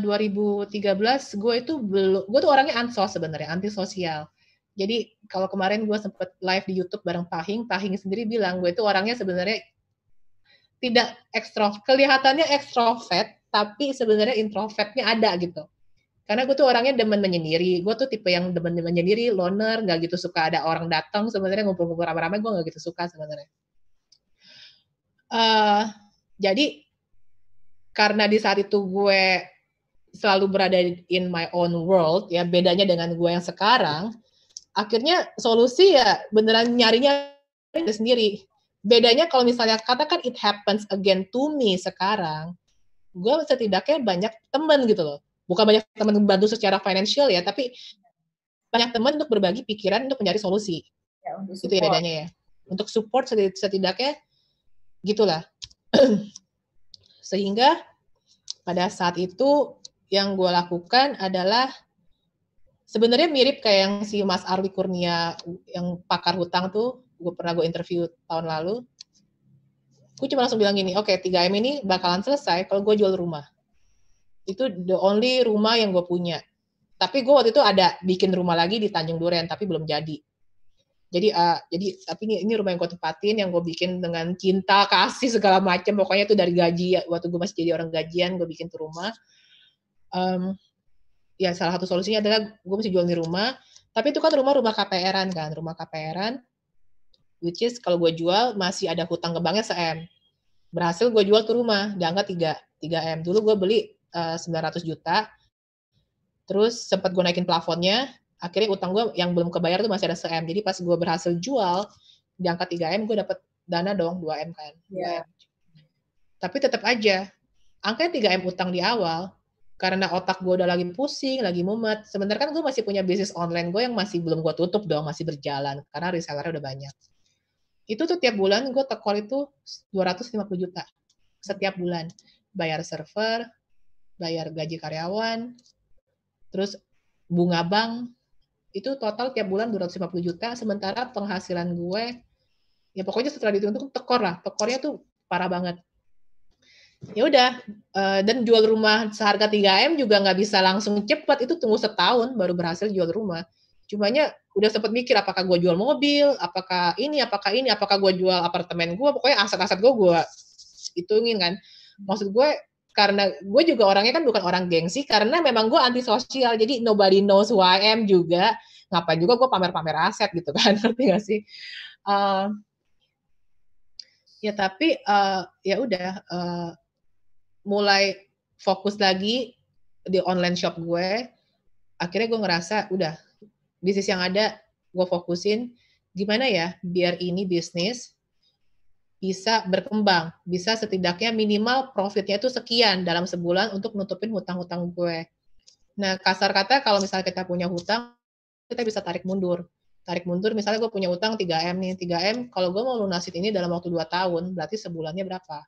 2013 gue tuh orangnya ansos sebenarnya, antisosial. Jadi kalau kemarin gue sempet live di YouTube bareng Pahing sendiri bilang gue itu orangnya sebenarnya tidak kelihatannya ekstrovert, tapi sebenarnya introvertnya ada gitu. Karena gue tuh orangnya demen menyendiri, gue tuh tipe yang demen menyendiri, loner, nggak gitu suka ada orang datang sebenarnya ngumpul-ngumpul rame-rame, gue nggak gitu suka sebenarnya. Jadi karena di saat itu gue selalu berada in my own world, ya bedanya dengan gue yang sekarang, akhirnya solusi ya beneran nyarinya sendiri. Bedanya kalau misalnya katakan it happens again to me sekarang, gue setidaknya banyak temen gitu loh. Bukan banyak temen membantu secara financial ya, tapi banyak teman untuk berbagi pikiran untuk mencari solusi. Ya, untuk Itu ya support. bedanya ya. Untuk support setidaknya gitulah. Sehingga pada saat itu yang gue lakukan adalah sebenarnya mirip kayak yang si Mas Arwi Kurnia yang pakar hutang tuh, gue interview tahun lalu. Gue cuma langsung bilang gini, oke, 3M ini bakalan selesai kalau gue jual rumah. Itu the only rumah yang gue punya. Tapi gue waktu itu ada bikin rumah lagi di Tanjung Duren, tapi belum jadi. Jadi tapi ini rumah yang gue tempatin, yang gue bikin dengan cinta, kasih segala macam. Pokoknya itu dari gaji, waktu gue masih jadi orang gajian, gue bikin tuh rumah. Ya salah satu solusinya adalah gue mesti jual di rumah. Tapi itu kan rumah KPR-an kan, rumah KPR-an. Which is kalau gue jual masih ada hutang ke banknya se-M. Berhasil gue jual tuh rumah, diangkat 3M. Dulu gue beli 900 juta, terus sempat gue naikin plafonnya, akhirnya utang gue yang belum kebayar tuh masih ada se-M. Jadi pas gue berhasil jual, diangkat 3M, gue dapet dana dong 2M kan. 2M. Tapi tetap aja, angkanya 3M utang di awal, karena otak gue udah lagi pusing, lagi mumet. Sebenarnya kan gue masih punya bisnis online gue yang masih belum gue tutup dong, masih berjalan, karena resellernya udah banyak. Itu tuh tiap bulan gue tekor itu 250 juta setiap bulan. Bayar server, bayar gaji karyawan, terus bunga bank, itu total tiap bulan 250 juta, sementara penghasilan gue, ya pokoknya setelah dihitung tekor lah, tekornya tuh parah banget. Ya udah, dan jual rumah seharga 3M juga nggak bisa langsung cepat, itu tunggu setahun baru berhasil jual rumah. Cumanya udah sempat mikir apakah gue jual mobil, apakah gue jual apartemen gue, pokoknya aset-aset gue hitungin kan. Maksud gue karena gue juga orangnya kan bukan orang gengsi, karena memang gue antisosial, jadi nobody knows who I am juga. Ngapain juga gue pamer-pamer aset gitu kan, ngerti gak sih? Ya tapi ya udah mulai fokus lagi di online shop gue. Akhirnya gue ngerasa udah bisnis yang ada gue fokusin gimana ya biar ini bisnis bisa berkembang, bisa setidaknya minimal profitnya itu sekian dalam sebulan untuk nutupin hutang-hutang gue. Nah, kasar kata kalau misalnya kita punya hutang, kita bisa tarik mundur. Tarik mundur, misalnya gue punya hutang 3M nih, 3M kalau gue mau lunasin ini dalam waktu 2 tahun, berarti sebulannya berapa?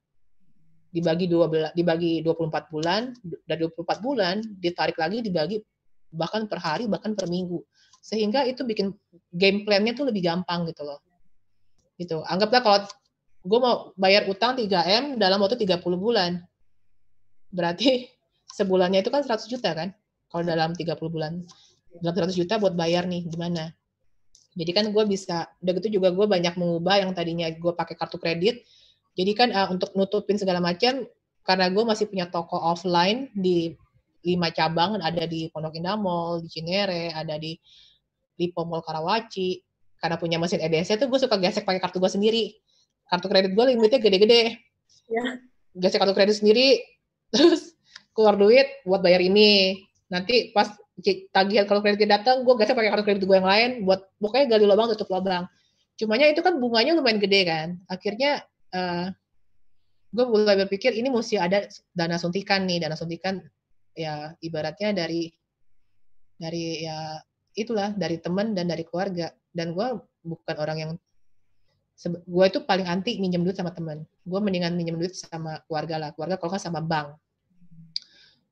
Dibagi 24 bulan, dari 24 bulan, ditarik lagi, dibagi bahkan per hari, bahkan per minggu. Sehingga itu bikin game plan-nya tuh lebih gampang gitu loh. Gitu. Anggaplah kalau gue mau bayar utang 3M dalam waktu 30 bulan. Berarti sebulannya itu kan 100 juta kan? Kalau dalam 30 bulan. Dalam 100 juta buat bayar nih, gimana? Jadi kan gue bisa, udah gitu juga gue banyak mengubah yang tadinya gue pakai kartu kredit. Jadi kan untuk nutupin segala macam, karena gue masih punya toko offline di 5 cabang, ada di Pondok Indah Mall, di Cinere, ada di Lipo Mall Karawaci. Karena punya mesin EDC tuh gue suka gesek pakai kartu gue sendiri. Kartu kredit gue limitnya gede-gede. Ya. Gesek kartu kredit sendiri, terus keluar duit buat bayar ini. Nanti pas tagihan kartu kredit datang, gue gesek pakai kartu kredit gue yang lain, buat pokoknya gali lubang tutup lubang. Cumanya itu kan bunganya lumayan gede kan. Akhirnya gue mulai berpikir ini mesti ada dana suntikan nih. Dana suntikan ya ibaratnya dari Dari ya itulah, dari teman dan dari keluarga. Dan gue bukan orang yang gue itu paling anti minjem duit sama teman. Gue mendingan minjem duit sama keluarga lah. Keluarga kalau nggak sama bank.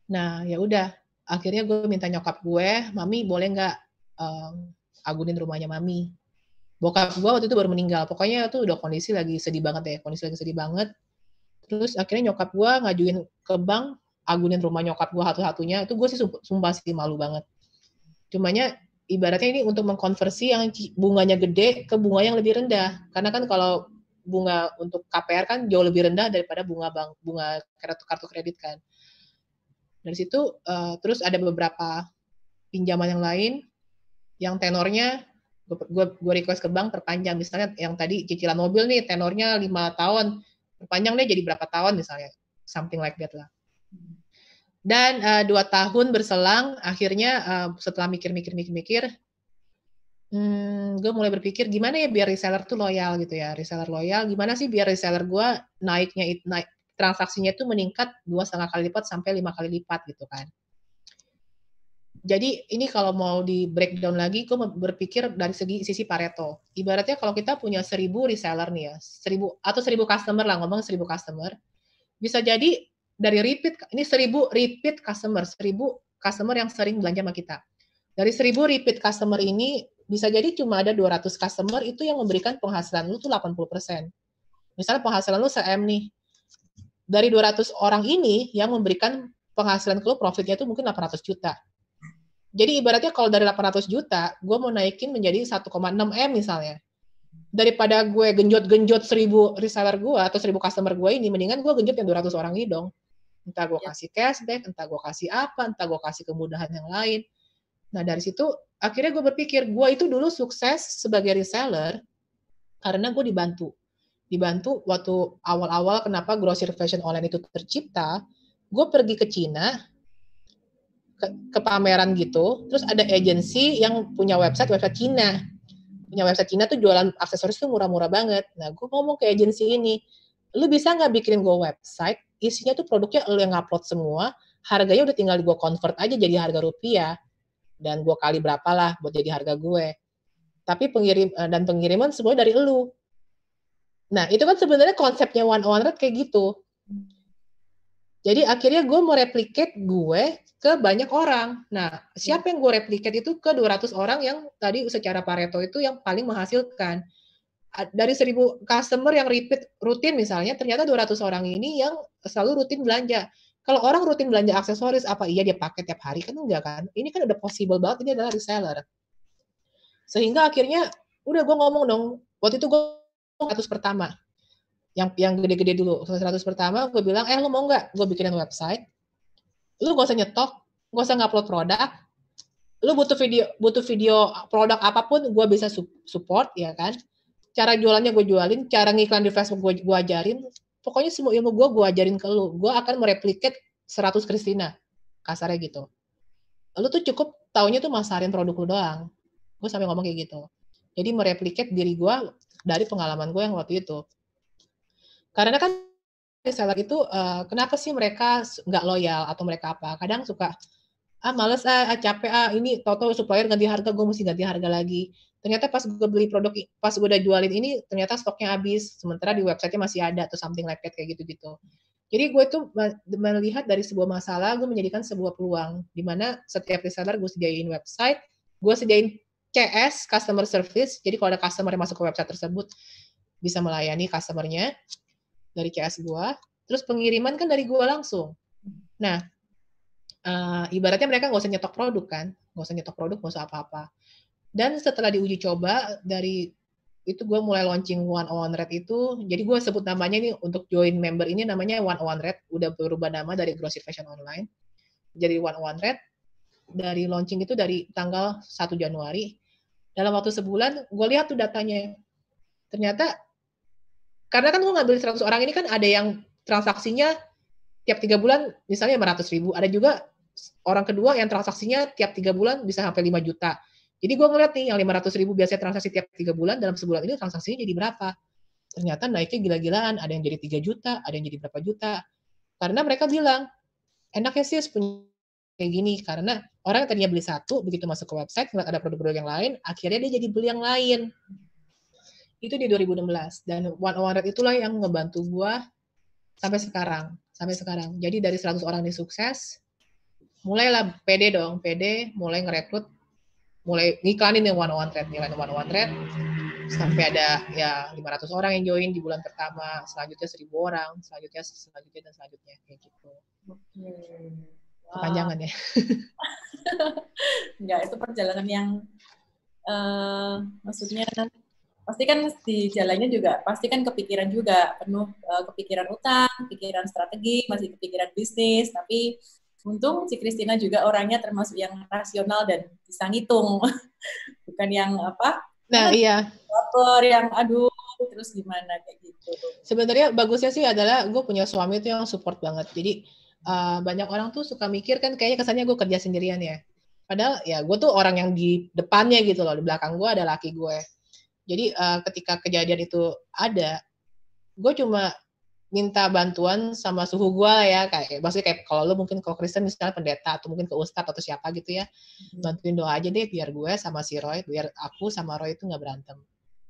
Nah, ya udah. Akhirnya gue minta nyokap gue, mami boleh nggak agunin rumahnya mami. Bokap gue waktu itu baru meninggal. Pokoknya itu udah kondisi lagi sedih banget ya. Kondisi lagi sedih banget. Terus akhirnya nyokap gue ngajuin ke bank, agunin rumah nyokap gue satu-satunya. Itu gue sih sumpah sih malu banget. Cumanya ibaratnya ini untuk mengkonversi yang bunganya gede ke bunga yang lebih rendah. Karena kan kalau bunga untuk KPR kan jauh lebih rendah daripada bunga kartu kredit kan. Dari situ terus ada beberapa pinjaman yang lain yang tenornya gue request ke bank perpanjang. Misalnya yang tadi cicilan mobil nih tenornya 5 tahun, perpanjang deh jadi berapa tahun misalnya, something like that lah. Dan 2 tahun berselang, akhirnya setelah mikir-mikir, gue mulai berpikir gimana ya biar reseller tuh loyal gitu ya, reseller loyal. Gimana sih biar reseller gue naik transaksinya itu meningkat 2,5 kali lipat sampai 5 kali lipat gitu kan. Jadi ini kalau mau di breakdown lagi, gue berpikir dari sisi Pareto. Ibaratnya kalau kita punya 1.000 reseller nih ya, 1.000 customer lah, ngomong 1.000 customer, bisa jadi dari repeat, ini 1.000 repeat customer, 1.000 customer yang sering belanja sama kita. Dari 1.000 repeat customer ini, bisa jadi cuma ada 200 customer itu yang memberikan penghasilan lu tuh 80%. Misalnya penghasilan lu se-M nih, dari 200 orang ini yang memberikan penghasilan ke lu profitnya tuh mungkin 800 juta. Jadi ibaratnya kalau dari 800 juta, gue mau naikin menjadi 1,6 M misalnya. Daripada gue genjot-genjot 1.000 reseller gue atau 1.000 customer gue ini, mendingan gue genjot yang 200 orang ini dong. Entah gue kasih cashback, entah gue kasih apa, entah gue kasih kemudahan yang lain. Nah dari situ akhirnya gue berpikir, gue itu dulu sukses sebagai reseller karena gue dibantu. Dibantu waktu awal-awal kenapa grocery fashion online itu tercipta, gue pergi ke Cina, ke pameran gitu, terus ada agensi yang punya website Cina. Punya website Cina tuh jualan aksesoris tuh murah-murah banget. Nah, gue ngomong ke agensi ini, lu bisa nggak bikinin gue website, isinya tuh produknya lu yang upload semua, harganya udah tinggal gue convert aja jadi harga rupiah, dan gue kali berapa lah buat jadi harga gue. Tapi pengiriman semua dari lu. Nah, itu kan sebenarnya konsepnya one on one kayak gitu. Jadi akhirnya gue mau replicate gue ke banyak orang. Nah, siapa yang gue replicate itu ke 200 orang yang tadi secara Pareto itu yang paling menghasilkan. Dari 1.000 customer yang repeat rutin misalnya, ternyata 200 orang ini yang selalu rutin belanja. Kalau orang rutin belanja aksesoris, apa iya dia pakai tiap hari? Kan enggak kan? Ini kan udah possible banget, ini adalah reseller. Sehingga akhirnya, udah gue ngomong dong, waktu itu gue 100 pertama. Yang gede-gede dulu, 100 pertama gue bilang, lu mau nggak gue bikinin website? Lu gak usah nyetok, gak usah ngupload produk, lu butuh video produk apapun gue bisa support ya kan, cara jualannya gue jualin, cara ngiklan di Facebook gue ajarin, pokoknya semua ilmu gue ajarin ke lu, gue akan mereplikat 100 Christina, kasarnya gitu. Lu tuh cukup taunya tuh masarin produk lu doang, gue sampai ngomong kayak gitu. Jadi mereplikat diri gue dari pengalaman gue yang waktu itu. Karena kan reseller itu kenapa sih mereka nggak loyal atau mereka apa? Kadang suka males capek ini toto supplier ganti harga, gue mesti ganti harga lagi. Ternyata pas gue beli produk, pas gue udah jualin ini, ternyata stoknya habis, sementara di website-nya masih ada atau something like that kayak gitu-gitu. Jadi gue tuh melihat dari sebuah masalah, gue menjadikan sebuah peluang, di mana setiap reseller gue sediain website, gue sediain CS, customer service, jadi kalau ada customer yang masuk ke website tersebut, bisa melayani customernya dari CS gue, terus pengiriman kan dari gue langsung. Nah, ibaratnya mereka nggak usah nyetok produk kan, nggak usah nyetok produk, nggak usah apa-apa. Dan setelah diuji coba, dari itu gue mulai launching One on One Red itu, jadi gue sebut namanya nih untuk join member ini namanya One on One Red, udah berubah nama dari Grocery Fashion Online, jadi One on One Red. Dari launching itu dari tanggal 1 Januari, dalam waktu sebulan gue lihat tuh datanya, ternyata karena kan gue ngambil 100 orang ini kan ada yang transaksinya tiap 3 bulan misalnya 500.000, ada juga orang kedua yang transaksinya tiap 3 bulan bisa sampai 5 juta. Jadi gue ngeliat nih yang 500.000 biasanya transaksi tiap 3 bulan, dalam sebulan ini transaksinya jadi berapa? Ternyata naiknya gila-gilaan, ada yang jadi 3 juta, ada yang jadi berapa juta. Karena mereka bilang, enaknya sih punya kayak gini, karena orang yang tadinya beli satu, begitu masuk ke website, ngeliat ada produk-produk yang lain, akhirnya dia jadi beli yang lain. Itu di 2016. Dan 101 itulah yang ngebantu gua sampai sekarang. Jadi dari 100 orang ini sukses, mulailah pede, mulai ngerekrut, mulai ngiklanin yang 101 Red, sampai ada ya 500 orang yang join di bulan pertama, selanjutnya 1.000 orang, selanjutnya kayak gitu. Kepanjangan ya. Enggak, itu perjalanan yang maksudnya pasti kan di jalannya juga pasti kan kepikiran juga penuh kepikiran utang, kepikiran strategi, masih kepikiran bisnis, tapi untung si Christina juga orangnya termasuk yang rasional dan bisa ngitung. Bukan yang apa? Nah, iya. Yang aduh terus gimana kayak gitu. Sebenarnya bagusnya sih adalah gue punya suami itu yang support banget. Jadi banyak orang tuh suka mikir kan kayaknya kesannya gue kerja sendirian ya. Padahal ya gue tuh orang yang di depannya gitu loh, di belakang gue ada laki gue. Jadi ketika kejadian itu ada, gue cuma minta bantuan sama suhu gue lah ya, maksudnya kayak kalau lo mungkin kalau Kristen misalnya pendeta atau mungkin ke ustadz atau siapa gitu ya, bantuin doa aja deh biar gue sama si Roy, biar aku sama Roy itu nggak berantem.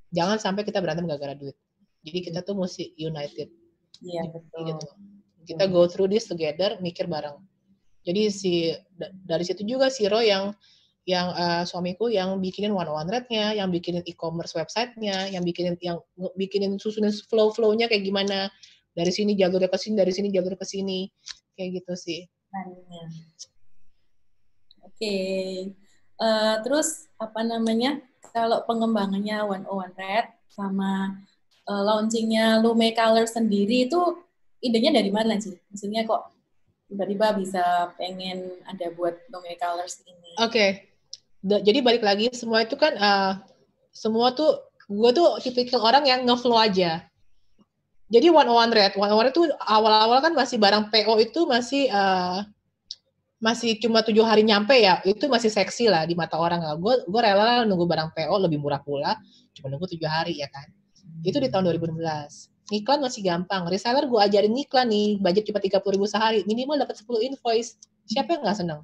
Jangan sampai kita berantem gara-gara duit. Jadi kita tuh mesti united. Iya betul. Gitu. Kita go through this together, mikir bareng. Jadi dari situ juga si Roy yang suamiku yang bikinin 101 Red-nya, yang bikinin e-commerce website-nya, yang bikinin susunin flow-nya kayak gimana. Dari sini jalurnya ke sini, dari sini jalur ke sini. Kayak gitu sih. Oke. Terus apa namanya? Kalau pengembangannya 101 Red sama launchingnya Lume Color sendiri itu idenya dari mana sih? Maksudnya kok tiba-tiba bisa pengen ada buat Lume Colors ini? Oke. Jadi balik lagi semua itu kan semua tuh gue tuh tipikal orang yang ngeflow aja. Jadi 101 Red tuh awal-awal kan masih barang PO itu masih cuma 7 hari nyampe ya, itu masih seksi lah di mata orang. Gue rela nunggu barang PO lebih murah pula, cuma nunggu 7 hari ya kan. Itu di tahun 2016. Iklan masih gampang. Reseller gue ajarin iklan nih, budget cuma 30.000 sehari, minimal dapat 10 invoice. Siapa yang nggak senang?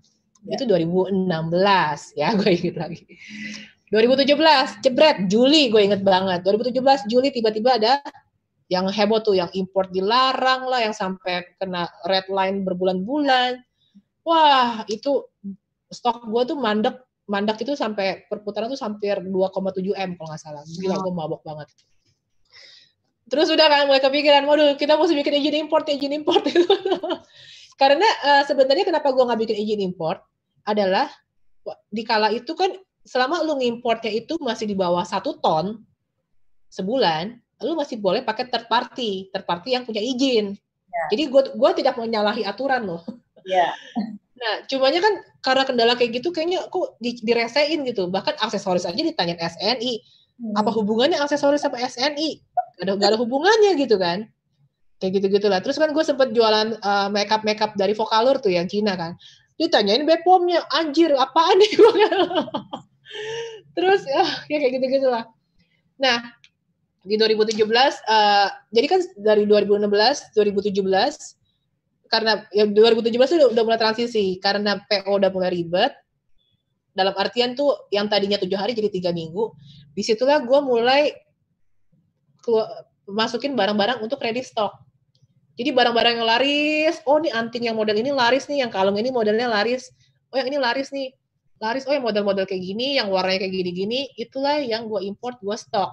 Ya. Itu 2016 ya, gue inget lagi. 2017 jebret Juli, gue inget banget. 2017 Juli tiba-tiba ada yang heboh tuh, yang import dilarang lah, yang sampai kena red line berbulan-bulan. Wah, itu stok gue tuh mandek itu sampai perputaran tuh hampir 2,7 M kalau nggak salah. Gila, gue mabok banget. Terus udah kan mulai kepikiran, waduh kita mesti bikin izin import. Karena sebenarnya kenapa gue nggak bikin izin import adalah di kala itu kan selama lu ngimportnya itu masih di bawah 1 ton sebulan, lu masih boleh pakai third party yang punya izin. Ya. Jadi gue tidak menyalahi aturan loh. Ya. Nah, cumanya kan karena kendala kayak gitu kayaknya kok diresein gitu. Bahkan aksesoris aja ditanyain SNI. Apa hubungannya aksesoris sama SNI? Gak ada hubungannya gitu kan. Kayak gitu-gitulah. Terus kan gue sempet jualan makeup dari Vocaloid tuh yang Cina kan. Ditanyain BPOM-nya, anjir apaan nih? Terus ya kayak gitu-gitulah. Nah, di 2017, jadi kan dari 2016, 2017, karena ya 2017 udah mulai transisi, karena PO udah mulai ribet, dalam artian tuh yang tadinya 7 hari jadi 3 minggu, disitulah gue mulai masukin barang-barang untuk ready stock. Jadi barang-barang yang laris, oh nih anting yang model ini laris nih, yang kalung ini modelnya laris, oh yang ini laris nih, oh yang model-model kayak gini, yang warnanya kayak gini-gini, itulah yang gue import, gue stok.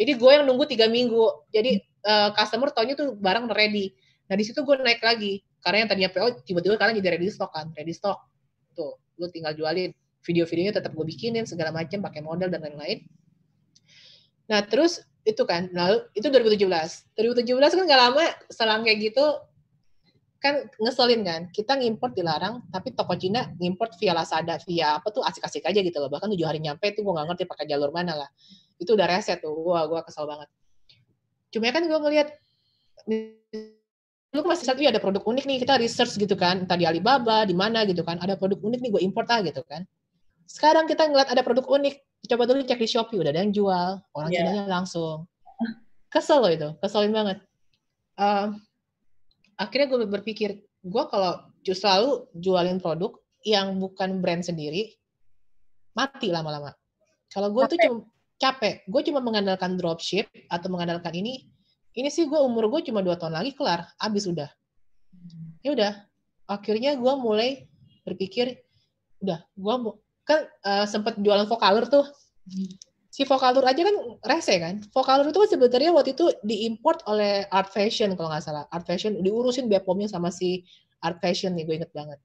Jadi gue yang nunggu 3 minggu, jadi customer taunya tuh barang ready. Nah di situ gue naik lagi, karena yang tadinya PO tiba-tiba karena jadi ready stock kan, ready stock. Tuh, lu tinggal jualin, video-videonya tetap gue bikinin segala macam, pakai model dan lain-lain. Nah terus itu kan, lalu itu 2017 kan nggak lama selang kayak gitu kan ngeselin kan, kita ngimport dilarang, tapi toko Cina ngimport via Lazada, via apa tuh asik-asik aja gitu loh, bahkan 7 hari nyampe tuh gue nggak ngerti pakai jalur mana lah, itu udah reset tuh, gue kesel banget. Cuma kan gue ngeliat lu masih satu ya ada produk unik nih, kita research gitu kan, entah di Alibaba di mana gitu kan, ada produk unik nih gue import gitu kan. Sekarang kita ngeliat ada produk unik, coba dulu cek di Shopee, udah ada yang jual, orang Cinanya langsung. Kesel loh itu, keselin banget. Akhirnya gue berpikir, gue kalau selalu jualin produk, yang bukan brand sendiri, mati lama-lama. Kalau gue itu cuma capek, gue cuma mengandalkan dropship atau mengandalkan ini sih gue umur gue cuma 2 tahun lagi kelar, habis udah. Ya udah, akhirnya gue mulai berpikir, udah, gue kan sempat jualan Vocalur tuh. Si Vocalur aja kan rese kan. Vocalur itu kan sebenarnya waktu itu diimport oleh Art Fashion kalau nggak salah. Art Fashion diurusin BPOM-nya sama si Art Fashion nih, gue inget banget.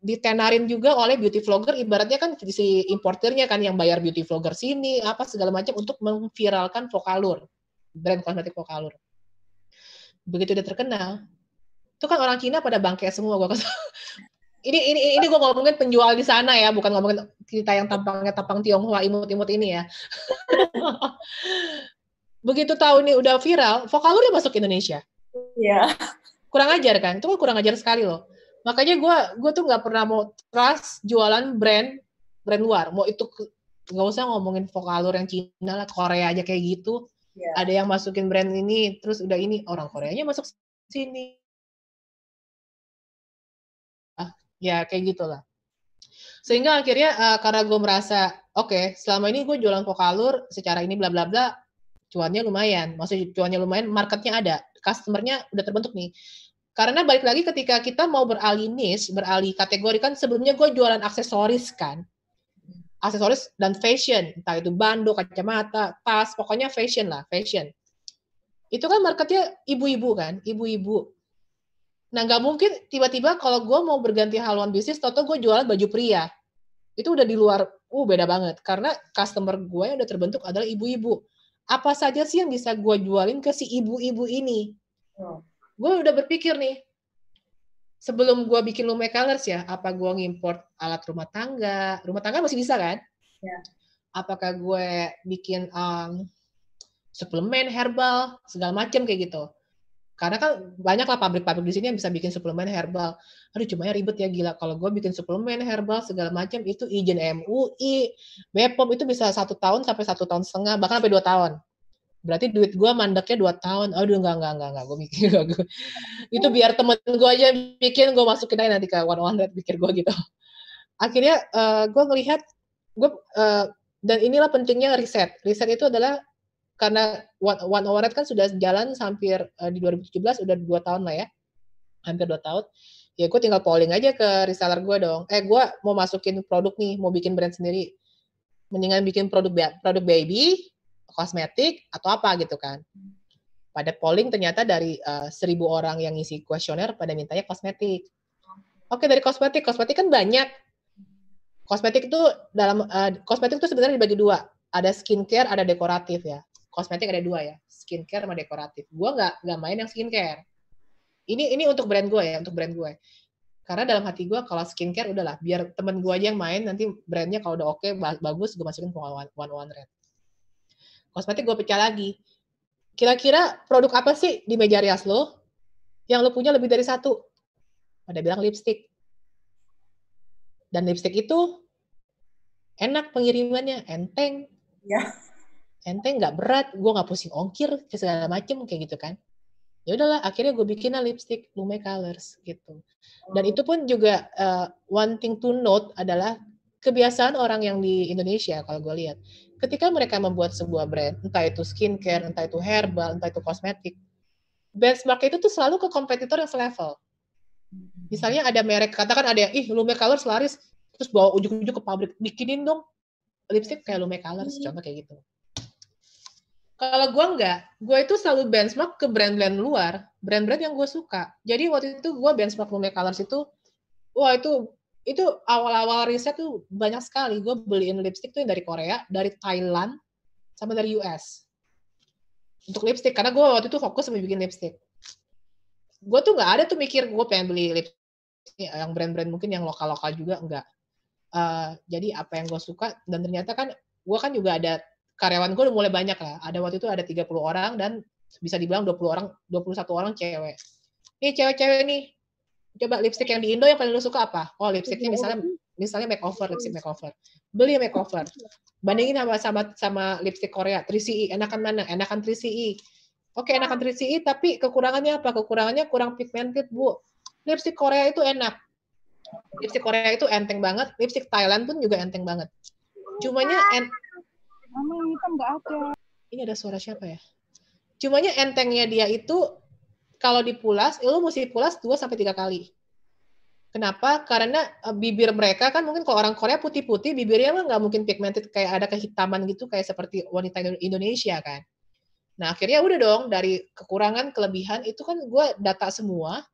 Ditenarin juga oleh beauty vlogger, ibaratnya kan si importernya kan yang bayar beauty vlogger sini, apa segala macam untuk memviralkan Vocalur, brand kosmetik Vocalur. Begitu dia terkenal, itu kan orang Cina pada bangke semua. Gue ini gue ngomongin penjual di sana ya, bukan ngomongin kita yang tampangnya tampang Tionghoa imut-imut ini ya. Begitu tahu ini udah viral, Vocalur dia masuk Indonesia. Iya. Kurang ajar kan? Itu kan kurang ajar sekali loh. Makanya gue tuh nggak pernah mau trust jualan brand luar. Mau itu nggak usah ngomongin Vocalur yang Cina lah, Korea aja kayak gitu. Yeah. Ada yang masukin brand ini, terus udah ini orang Koreanya masuk sini. Ya kayak gitulah. Sehingga akhirnya karena gue merasa oke, selama ini gue jualan Vocalur secara ini bla bla bla, cuannya lumayan. Maksudnya cuannya lumayan, marketnya ada, customernya udah terbentuk nih. Karena balik lagi ketika kita mau beralih niche, beralih kategori, kan sebelumnya gue jualan aksesoris kan. Aksesoris dan fashion, entah itu bando, kacamata, tas, pokoknya fashion lah, fashion. Itu kan marketnya ibu-ibu kan, ibu-ibu. Nah nggak mungkin tiba-tiba kalau gue mau berganti haluan bisnis, toto gue jualan baju pria. Itu udah di luar, beda banget. Karena customer gue yang udah terbentuk adalah ibu-ibu. Apa saja sih yang bisa gue jualin ke si ibu-ibu ini? Gue udah berpikir nih, sebelum gue bikin Lume Colors ya, apa gue ngimport alat rumah tangga masih bisa kan? Ya. Apakah gue bikin suplemen herbal, segala macam kayak gitu. Karena kan banyak lah pabrik-pabrik di sini yang bisa bikin suplemen herbal. Aduh, cuma ribet ya, gila. Kalau gue bikin suplemen herbal segala macam itu izin MUI, BPOM itu bisa 1 tahun sampai 1,5 tahun, bahkan sampai 2 tahun. Berarti duit gue mandeknya 2 tahun. Aduh, enggak. Gue mikir itu biar temen gue aja bikin, gue masukin aja nanti ke 100, pikir gue gitu. Akhirnya gue ngelihat, dan inilah pentingnya riset. Riset itu adalah karena 100 kan sudah jalan hampir di 2017, udah 2 tahun lah ya, hampir 2 tahun. Ya gue tinggal polling aja ke reseller gue dong. Gue mau masukin produk nih, mau bikin brand sendiri. Mendingan bikin produk baby, kosmetik, atau apa gitu kan. Pada polling ternyata dari 1.000 orang yang ngisi kuesioner pada mintanya kosmetik. Oke, dari kosmetik kan banyak. Kosmetik itu kosmetik itu sebenarnya dibagi 2. Ada skincare, ada dekoratif ya. Kosmetik ada 2 ya, skincare sama dekoratif. Gue nggak main yang skincare. Ini untuk brand gue ya, untuk brand gue. Karena dalam hati gue kalau skincare udahlah, biar temen gue aja yang main, nanti brandnya kalau udah oke, bagus, gue masukin ke 100. Kosmetik gue pecah lagi. Kira-kira produk apa sih di meja rias lo yang lo punya lebih dari 1? Pada bilang lipstick. Dan lipstick itu enak pengirimannya, enteng. Ya. Enteng, nggak berat, gue nggak pusing ongkir, segala macem kayak gitu kan. Ya udahlah, akhirnya gue bikin lipstick Lume Colors gitu. Dan itu pun juga one thing to note adalah kebiasaan orang yang di Indonesia kalau gue lihat, ketika mereka membuat sebuah brand, entah itu skincare, entah itu herbal, entah itu kosmetik, benchmark itu tuh selalu ke kompetitor yang selevel. Misalnya ada merek, katakan ada yang, Lume Colors laris, terus bawa ujuk-ujuk ke pabrik, bikinin dong lipstick kayak Lume Colors, contoh kayak gitu. Kalau gue enggak, gue itu selalu benchmark ke brand-brand luar, brand-brand yang gue suka. Jadi waktu itu gue benchmark Lume Colors itu, wah itu awal-awal riset tuh banyak sekali. Gue beliin lipstick tuh yang dari Korea, dari Thailand, sama dari US. Untuk lipstick, karena gue waktu itu fokus sama bikin lipstick. Gue tuh nggak ada tuh mikir gue pengen beli lipstick yang brand-brand mungkin yang lokal-lokal juga, enggak. Jadi apa yang gue suka, dan ternyata kan gue kan juga ada karyawan gue udah mulai banyak lah. Ada waktu itu ada 30 orang dan bisa dibilang 21 orang cewek. Nih cewek-cewek nih, coba lipstick yang di Indo yang paling lu suka apa? Oh, lipsticknya misalnya makeover, lipstick makeover. Beli makeover. Bandingin sama lipstick Korea, 3CE, enakan mana? Enakan 3CE. Oke, enakan 3CE, tapi kekurangannya apa? Kekurangannya kurang pigmented, Bu. Lipstick Korea itu enak. Lipstick Korea itu enteng banget, lipstick Thailand pun juga enteng banget. Cumanya Mama yang hitam nggak ada. Ini ada suara siapa ya? Cumanya entengnya dia itu kalau dipulas, lu mesti pulas 2-3 kali. Kenapa? Karena bibir mereka kan mungkin kalau orang Korea putih-putih, bibirnya mah nggak mungkin pigmented kayak ada kehitaman gitu kayak seperti wanita Indonesia kan. Nah akhirnya udah dong dari kekurangan kelebihan itu kan gue data semua,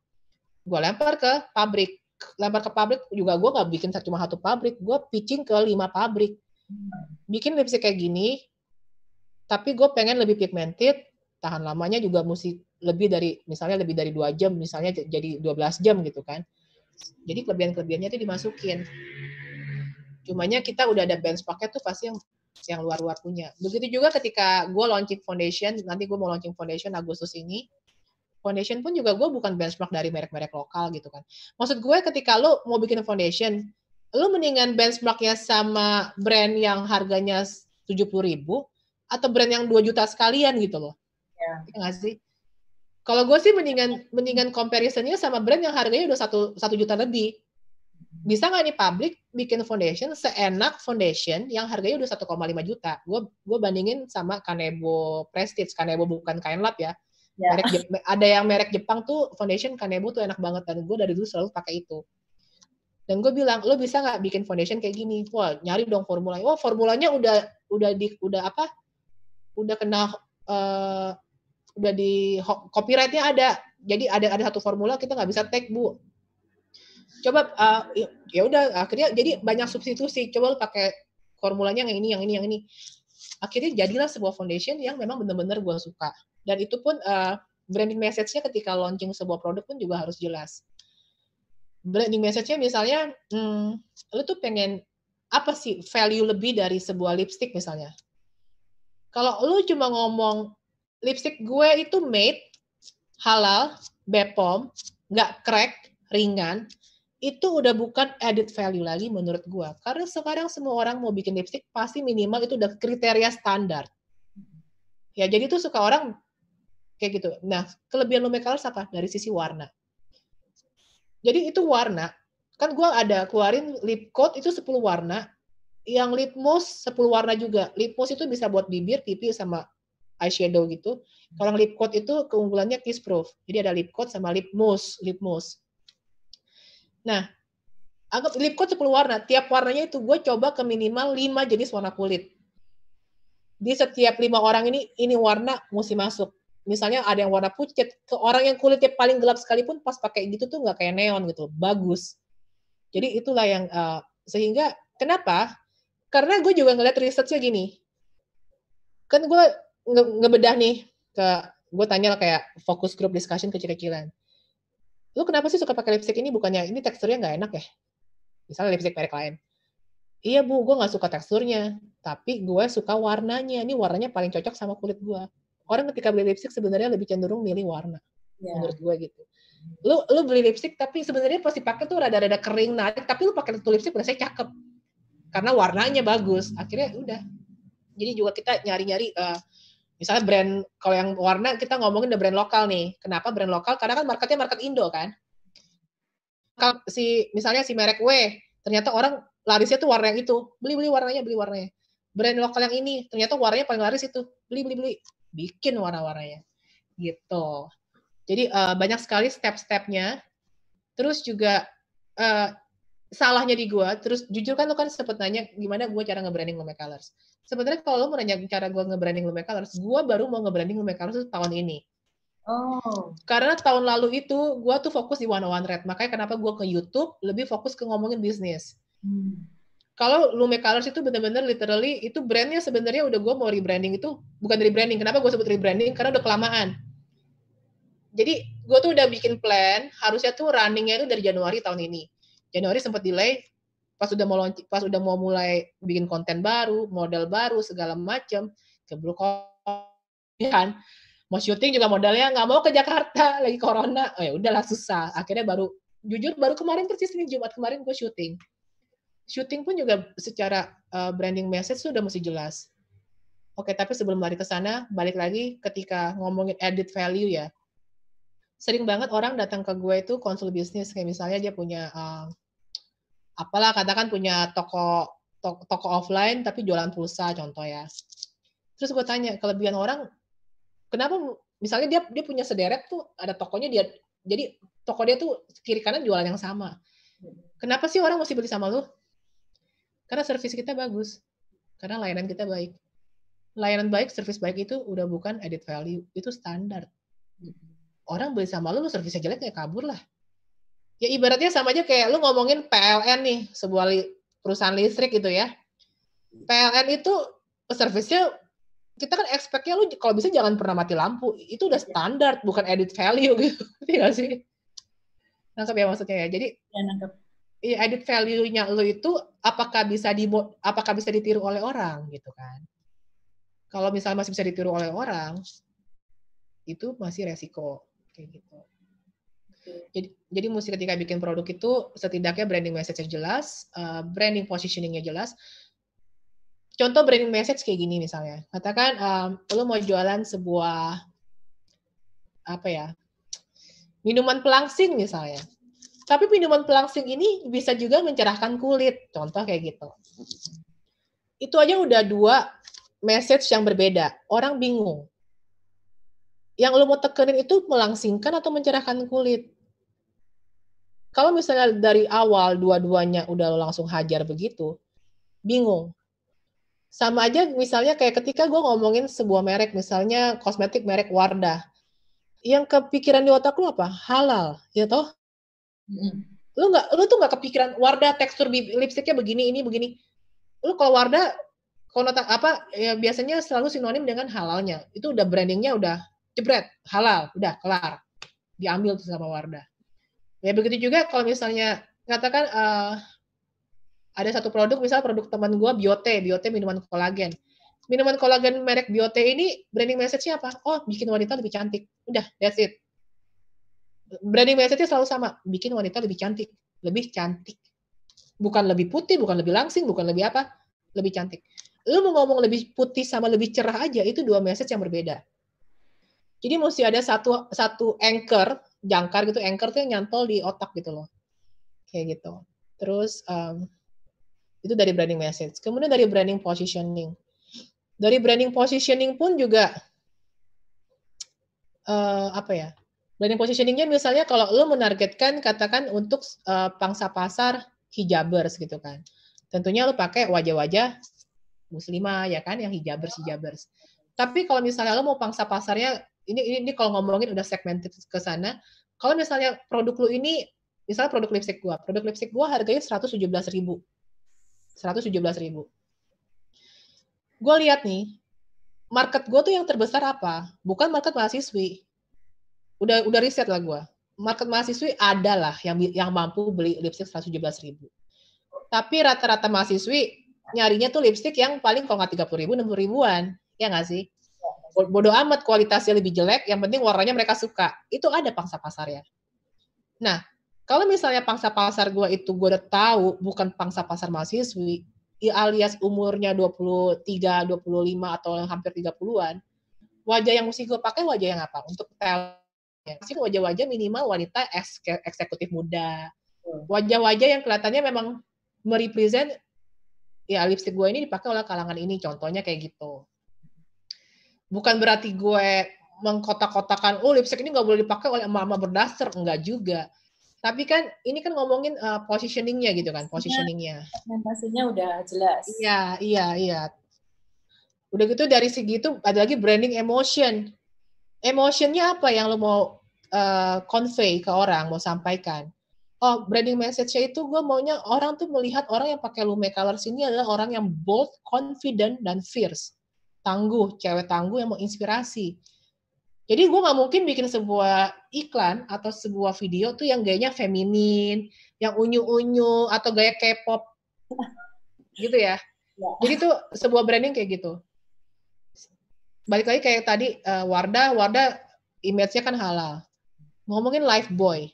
gue lempar ke pabrik. Lempar ke pabrik juga gue nggak bikin cuma satu pabrik, gue pitching ke 5 pabrik. Bikin lipstick kayak gini, tapi gue pengen lebih pigmented, tahan lamanya juga mesti lebih dari misalnya lebih dari 2 jam, misalnya jadi 12 jam gitu kan. Jadi kelebihan-kelebihannya itu dimasukin. Cumanya kita udah ada benchmarknya tuh pasti yang luar-luar punya. Begitu juga ketika gue launching foundation, nanti gue mau launching foundation Agustus ini, foundation pun juga gue bukan benchmark dari merek-merek lokal gitu kan. Maksud gue ketika lo mau bikin foundation, lo mendingan benchmarknya sama brand yang harganya 70.000 atau brand yang 2 juta sekalian gitu loh. Ya nggak sih? Kalau gue sih mendingan comparisonnya sama brand yang harganya udah 1 juta lebih. Bisa nggak nih publik bikin foundation seenak foundation yang harganya udah 1,5 juta? Gue bandingin sama Kanebo Prestige. Kanebo bukan Kain Lab ya. Ada yang merek Jepang tuh foundation Kanebo tuh enak banget dan gue dari dulu selalu pakai itu. Dan gue bilang, lo bisa nggak bikin foundation kayak gini? Wah, nyari dong formulanya. Wah, formulanya udah kena udah di copyrightnya ada. Jadi ada satu formula kita nggak bisa tag, Bu. Coba ya udah akhirnya jadi banyak substitusi. Coba lu pakai formulanya yang ini. Akhirnya jadilah sebuah foundation yang memang benar-benar gue suka. Dan itu pun branding message-nya ketika launching sebuah produk pun juga harus jelas. Branding message-nya misalnya, lu tuh pengen apa sih value lebih dari sebuah lipstick misalnya. Kalau lu cuma ngomong lipstick gue itu made, halal, BPOM, nggak crack, ringan, itu udah bukan added value lagi menurut gue. Karena sekarang semua orang mau bikin lipstick pasti minimal itu udah kriteria standar. Ya jadi tuh suka orang kayak gitu. Nah, kelebihan Lume Colors apa? Dari sisi warna. Jadi itu warna. Kan gue ada keluarin lip coat itu 10 warna. Yang lip mousse 10 warna juga. Lip mousse itu bisa buat bibir, pipi, sama eyeshadow gitu. Kalau lip coat itu keunggulannya kiss proof. Jadi ada lip coat sama lip mousse. Nah, anggap lip coat 10 warna. Tiap warnanya itu gue coba ke minimal 5 jenis warna kulit. Di setiap 5 orang ini warna mesti masuk. Misalnya ada yang warna pucat, ke orang yang kulitnya paling gelap sekalipun pas pakai gitu tuh nggak kayak neon gitu, bagus. Jadi itulah yang sehingga kenapa? Karena gue juga ngeliat research-nya gini. Kan gue ngebedah nih gue tanya kayak focus group discussion kecil-kecilan. Lu kenapa sih suka pakai lipstick ini? Bukannya ini teksturnya nggak enak ya? Misalnya lipstick merek lain. Iya Bu, gue nggak suka teksturnya, tapi gue suka warnanya. Ini warnanya paling cocok sama kulit gue. Orang ketika beli lipstick sebenarnya lebih cenderung milih warna, menurut gue gitu. Lu beli lipstick tapi sebenarnya pasti pakai tuh rada-rada kering narik, tapi lu pakai tuh lipstick rasanya cakep karena warnanya bagus. Akhirnya udah. Jadi juga kita nyari-nyari misalnya brand, kalau yang warna kita ngomongin the brand lokal nih. Kenapa brand lokal? Karena kan marketnya market Indo kan. Misalnya si merek W, ternyata orang larisnya tuh warna yang itu. Beli warnanya. Brand lokal yang ini, ternyata warnanya paling laris itu. Beli. Bikin warna-warnanya. Gitu. Jadi banyak sekali step-stepnya. Terus juga salahnya di gue, terus jujur kan lo kan sempet nanya gimana gue cara nge-branding Lume Colors. Sebenarnya kalau lo mau nanya cara gue nge-branding Lume Colors, gue baru mau nge-branding Lume Colors tahun ini. Karena tahun lalu itu gue tuh fokus di 101 Red, makanya kenapa gue ke YouTube lebih fokus ke ngomongin bisnis. Kalau Lume Colors itu benar-benar literally itu brandnya sebenarnya udah gue mau rebranding itu bukan rebranding. Kenapa gue sebut rebranding? Karena udah kelamaan. Jadi gue tuh udah bikin plan, harusnya tuh runningnya itu dari Januari tahun ini. Januari sempat delay, pas udah mau mulai bikin konten baru, model baru, segala macam, keburu kan. Mau syuting juga modalnya nggak mau ke Jakarta, lagi corona. Oh ya udahlah susah. Akhirnya baru kemarin persis nih Jumat kemarin gue syuting. Syuting pun juga secara branding message sudah mesti jelas. Oke, tapi sebelum lari ke sana, balik lagi ketika ngomongin added value ya. Sering banget orang datang ke gue itu konsul bisnis, kayak misalnya dia punya apalah katakan punya toko offline tapi jualan pulsa contoh ya. Terus gue tanya kelebihan orang, kenapa misalnya dia punya sederet tuh ada tokonya dia, jadi toko dia tuh kiri kanan jualan yang sama. Kenapa sih orang mesti beli sama lu? Karena servis kita bagus. Karena layanan kita baik. Layanan baik, servis baik itu udah bukan added value, itu standar. Orang beli sama lu servisnya jelek ya kabur lah. Ya ibaratnya sama aja kayak lu ngomongin PLN nih, sebuah perusahaan listrik gitu ya. PLN itu servisnya kita kan expect-nya lu kalau bisa jangan pernah mati lampu. Itu udah standar, bukan added value gitu. Iya sih? Nangkep ya maksudnya ya. Jadi added value-nya lu itu apakah bisa ditiru oleh orang gitu kan. Kalau misalnya masih bisa ditiru oleh orang, itu masih resiko kayak gitu. Jadi mesti ketika bikin produk itu setidaknya branding message-nya jelas, branding positioning-nya jelas. Contoh branding message kayak gini misalnya. Katakan lo mau jualan sebuah minuman pelangsing misalnya. Tapi minuman pelangsing ini bisa juga mencerahkan kulit. Contoh kayak gitu. Itu aja udah 2 message yang berbeda. Orang bingung. Yang lo mau tekenin itu melangsingkan atau mencerahkan kulit. Kalau misalnya dari awal dua-duanya udah lo langsung hajar begitu, bingung. Sama aja misalnya kayak ketika gue ngomongin sebuah merek, misalnya kosmetik merek Wardah. Yang kepikiran di otak lu apa? Halal, ya toh? Lu tuh nggak kepikiran Wardah tekstur lipstiknya begini, ini begini. Lu kalau Wardah ya biasanya selalu sinonim dengan halalnya. Itu udah brandingnya udah jebret, halal, udah kelar. Diambil tuh sama Wardah. Ya begitu juga kalau misalnya katakan ada satu produk, misal produk teman gue Biote minuman kolagen. Minuman kolagen merek Biote ini branding message-nya apa? Oh, bikin wanita lebih cantik. Udah, that's it. Branding message-nya selalu sama, bikin wanita lebih cantik. Lebih cantik. Bukan lebih putih, bukan lebih langsing, bukan lebih apa? Lebih cantik. Lu mau ngomong lebih putih sama lebih cerah aja, itu 2 message yang berbeda. Jadi mesti ada satu anchor, jangkar gitu, anchor tuh yang nyantol di otak gitu loh. Kayak gitu. Terus itu dari branding message. Kemudian dari branding positioning. Dari branding positioning pun juga branding positioningnya misalnya kalau lo menargetkan katakan untuk pangsa pasar hijabers gitu kan. Tentunya lo pakai wajah-wajah muslimah ya kan yang hijabers. Tapi kalau misalnya lo mau pangsa pasarnya ini kalau ngomongin udah segmented ke sana. Kalau misalnya produk lo ini misalnya produk lipstick gua harganya 117.000. Gue lihat nih, market gue tuh yang terbesar apa? Bukan market mahasiswi. Udah riset lah gue. Market mahasiswi adalah yang mampu beli lipstick 117.000. Tapi rata-rata mahasiswi nyarinya tuh lipstick yang paling kalau nggak 30.000, 60.000-an. Ya nggak sih? Bodoh amat kualitasnya lebih jelek, yang penting warnanya mereka suka. Itu ada pangsa pasarnya. Nah, kalau misalnya pangsa pasar gue itu gue udah tahu bukan pangsa pasar mahasiswi, alias umurnya 23, 25 atau hampir 30-an, wajah yang mesti gue pakai wajah yang apa? Untuk talent. Pasti wajah-wajah minimal wanita eksekutif muda. Wajah-wajah yang kelihatannya memang merepresent ya lipstick gue ini dipakai oleh kalangan ini, contohnya kayak gitu. Bukan berarti gue mengkotak-kotakan, oh lipstick ini nggak boleh dipakai oleh emak-emak berdaster, enggak juga. Tapi kan ini kan ngomongin positioning-nya gitu kan, positioning-nya. Segmentasinya udah jelas. Iya. Udah gitu dari segi itu ada lagi branding emotion. Emotion-nya apa yang lo mau convey ke orang, mau sampaikan. Oh, branding message-nya itu gue maunya orang tuh melihat orang yang pakai Lume Colors ini adalah orang yang bold, confident, dan fierce. Tangguh, cewek tangguh yang mau inspirasi. Jadi gue nggak mungkin bikin sebuah iklan atau sebuah video tuh yang gayanya feminin, yang unyu-unyu, atau gaya K-pop. Gitu ya. Jadi tuh sebuah branding kayak gitu. Balik lagi kayak tadi, Wardah image-nya kan halal. Ngomongin Lifebuoy.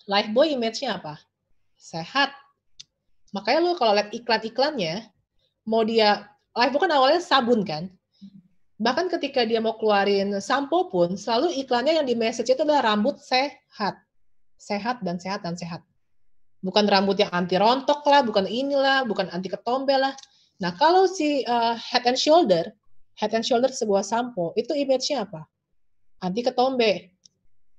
Lifebuoy image-nya apa? Sehat. Makanya lu kalau lihat iklan-iklannya, mau dia, Lifebuoy kan awalnya sabun kan? Bahkan ketika dia mau keluarin sampo pun, selalu iklannya yang di message itu adalah rambut sehat. Sehat dan sehat dan sehat. Bukan rambut yang anti rontok lah, bukan inilah, bukan anti ketombe lah. Nah, kalau si Head and Shoulder sebuah sampo, itu image-nya apa? Anti ketombe.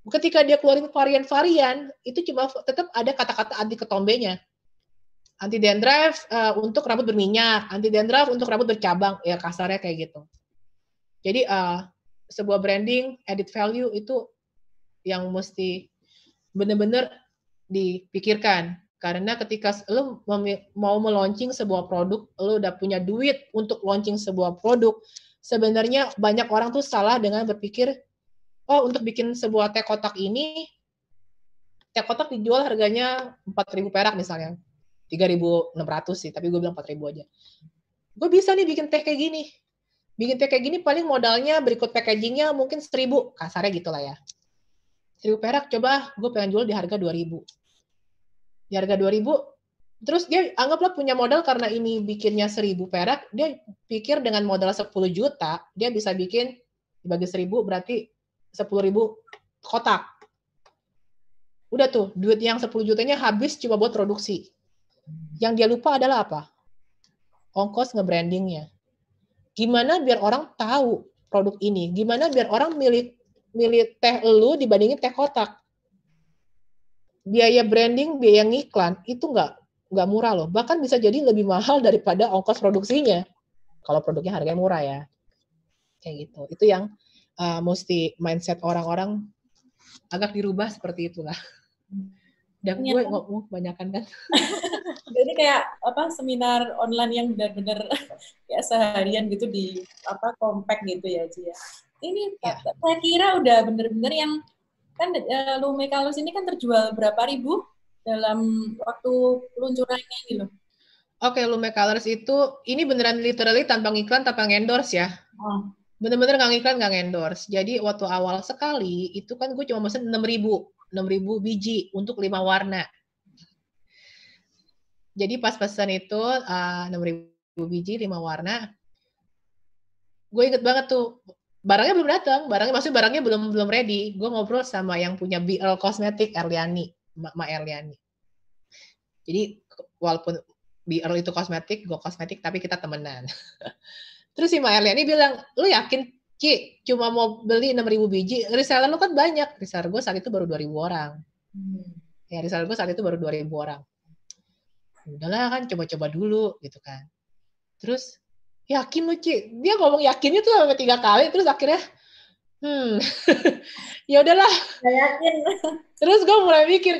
Ketika dia keluarin varian-varian, itu cuma tetap ada kata-kata anti ketombenya. Anti dandruff untuk rambut berminyak, anti dandruff untuk rambut bercabang, ya kasarnya kayak gitu. Jadi sebuah branding, added value itu yang mesti benar-benar dipikirkan. Karena ketika lo mau meluncing sebuah produk, lo udah punya duit untuk launching sebuah produk, sebenarnya banyak orang tuh salah dengan berpikir, oh untuk bikin sebuah teh kotak ini, teh kotak dijual harganya 4.000 perak misalnya. 3.600 sih, tapi gue bilang 4.000 aja. Gue bisa nih bikin teh kayak gini. Bikin teh kayak gini paling modalnya berikut packagingnya mungkin 1.000, kasarnya gitulah ya. 1.000 perak, coba gue pengen jual di harga 2.000. Di harga 2.000, terus dia anggaplah punya modal karena ini bikinnya 1.000 perak, dia pikir dengan modal 10 juta, dia bisa bikin dibagi 1.000 berarti 10.000 kotak. Udah tuh, duit yang 10 jutanya habis cuma buat produksi. Yang dia lupa adalah apa? Ongkos nge-brandingnya. Gimana biar orang tahu produk ini? Gimana biar orang milih teh elu dibandingin teh kotak? Biaya branding, biaya ngiklan itu nggak murah loh. Bahkan bisa jadi lebih mahal daripada ongkos produksinya. Kalau produknya harganya murah ya. Kayak gitu. Itu yang mesti mindset orang-orang agak dirubah seperti itulah. Dan gue ngomong kebanyakan kan. Jadi kayak seminar online yang benar-benar ya seharian gitu di compact gitu ya Ci ya. Ini saya kira udah benar-benar yang kan Lume Colors ini kan terjual berapa ribu dalam waktu peluncurannya ini loh. Oke, Lume Colors itu ini beneran literally tanpa ngiklan, tanpa endorse ya. Bener-bener nggak ngiklan, nggak endorse. Jadi waktu awal sekali itu kan gue cuma mesen 6.000 biji untuk 5 warna. Jadi pas pesan itu 6.000 biji 5 warna. Gue inget banget tuh, barangnya belum datang, barangnya belum ready. Gue ngobrol sama yang punya BL Kosmetik, Erliani, Mak Erliani. Jadi walaupun BL itu kosmetik, gue kosmetik, tapi kita temenan. Terus si Mak Erliani bilang, lu yakin Ci, cuma mau beli 6.000 biji, reseller lu kan banyak. Reseller gue saat itu baru 2.000 orang. Ya, reseller gue saat itu baru 2.000 orang. Udahlah kan, coba-coba dulu gitu kan. Terus, yakin lu Ci? Dia ngomong yakinnya tuh sampai 3 kali, terus akhirnya, ya udahlah. Gak yakin. Terus gue mulai mikir.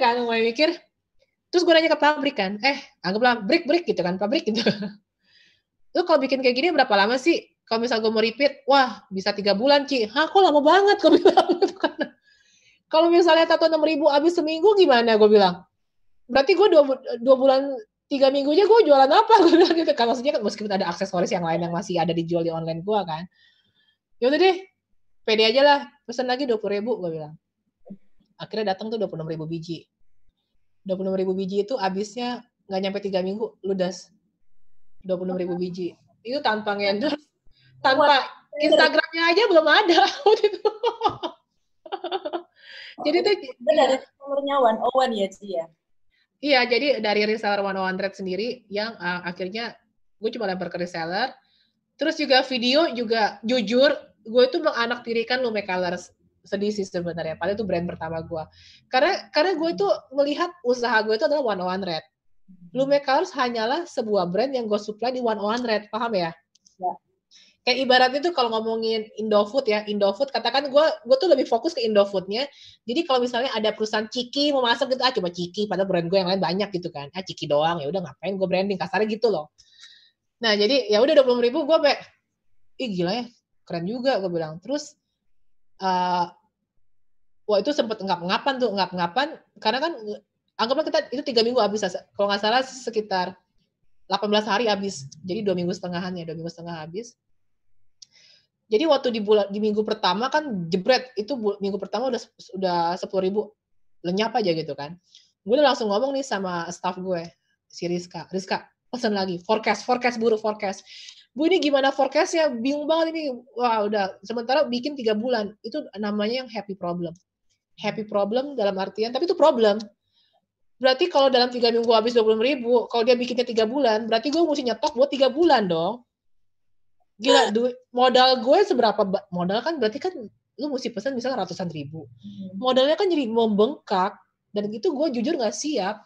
Terus gue nanya ke pabrik kan, anggaplah break gitu kan, pabrik gitu. Lu kalau bikin kayak gini berapa lama sih? Kalau misal gue mau repeat, wah bisa 3 bulan Ci. Hah kok lama banget gue bilang gitu kan. Kalau misalnya tato 6.000 habis seminggu gimana gue bilang. Berarti gue 2 bulan 3 minggunya gue jualan apa gue bilang gitu kan. Maksudnya meskipun ada aksesoris yang lain yang masih ada dijual di online gue kan. Ya udah deh, pede aja lah, pesan lagi 20.000 gue bilang. Akhirnya datang tuh 26.000 biji. 26.000 biji itu habisnya nggak nyampe 3 minggu, ludas. 26.000 biji. Itu tanpa endorse. Tanpa Instagramnya aja belum ada waktu itu. Jadi itu dari nomornya 101 ya Ci ya. Iya, jadi dari reseller 101 sendiri yang akhirnya gue cuma lempar ke reseller. Terus juga video juga jujur gue itu menganaktirikan Lume Colors. Sedih sih sebenarnya. Padahal itu brand pertama gue. Karena gue itu melihat usaha gue itu adalah 101. Lume Colors hanyalah sebuah brand yang gue supply di 101, paham ya? Ya. Kayak ibaratnya tuh kalau ngomongin Indofood ya, Indofood katakan gue tuh lebih fokus ke Indofoodnya. Jadi kalau misalnya ada perusahaan Ciki mau masuk gitu, coba Ciki, padahal brand gue yang lain banyak gitu kan. Ciki doang, ya udah ngapain gue branding, kasarnya gitu loh. Nah jadi ya udah 20.000 gue kayak, ih gila ya, keren juga gue bilang. Terus wah itu sempet ngap-ngapan karena kan anggaplah kita itu 3 minggu habis, kalau nggak salah sekitar 18 hari habis. Jadi 2 minggu setengahan habis. Jadi waktu di minggu pertama kan jebret, itu minggu pertama udah 10.000 lenyap aja gitu kan. Gue udah langsung ngomong nih sama staff gue, si Rizka pesan lagi forecast buru forecast. Bu ini gimana forecastnya? Bingung banget ini. Wah udah sementara bikin 3 bulan itu namanya yang happy problem dalam artian tapi itu problem. Berarti kalau dalam 3 minggu habis 20.000, kalau dia bikinnya 3 bulan, berarti gue mesti nyetok buat 3 bulan dong. Gila, modal gue seberapa, modal kan berarti kan lu mesti pesan misalnya ratusan ribu. Modalnya kan jadi membengkak, dan itu gue jujur gak siap.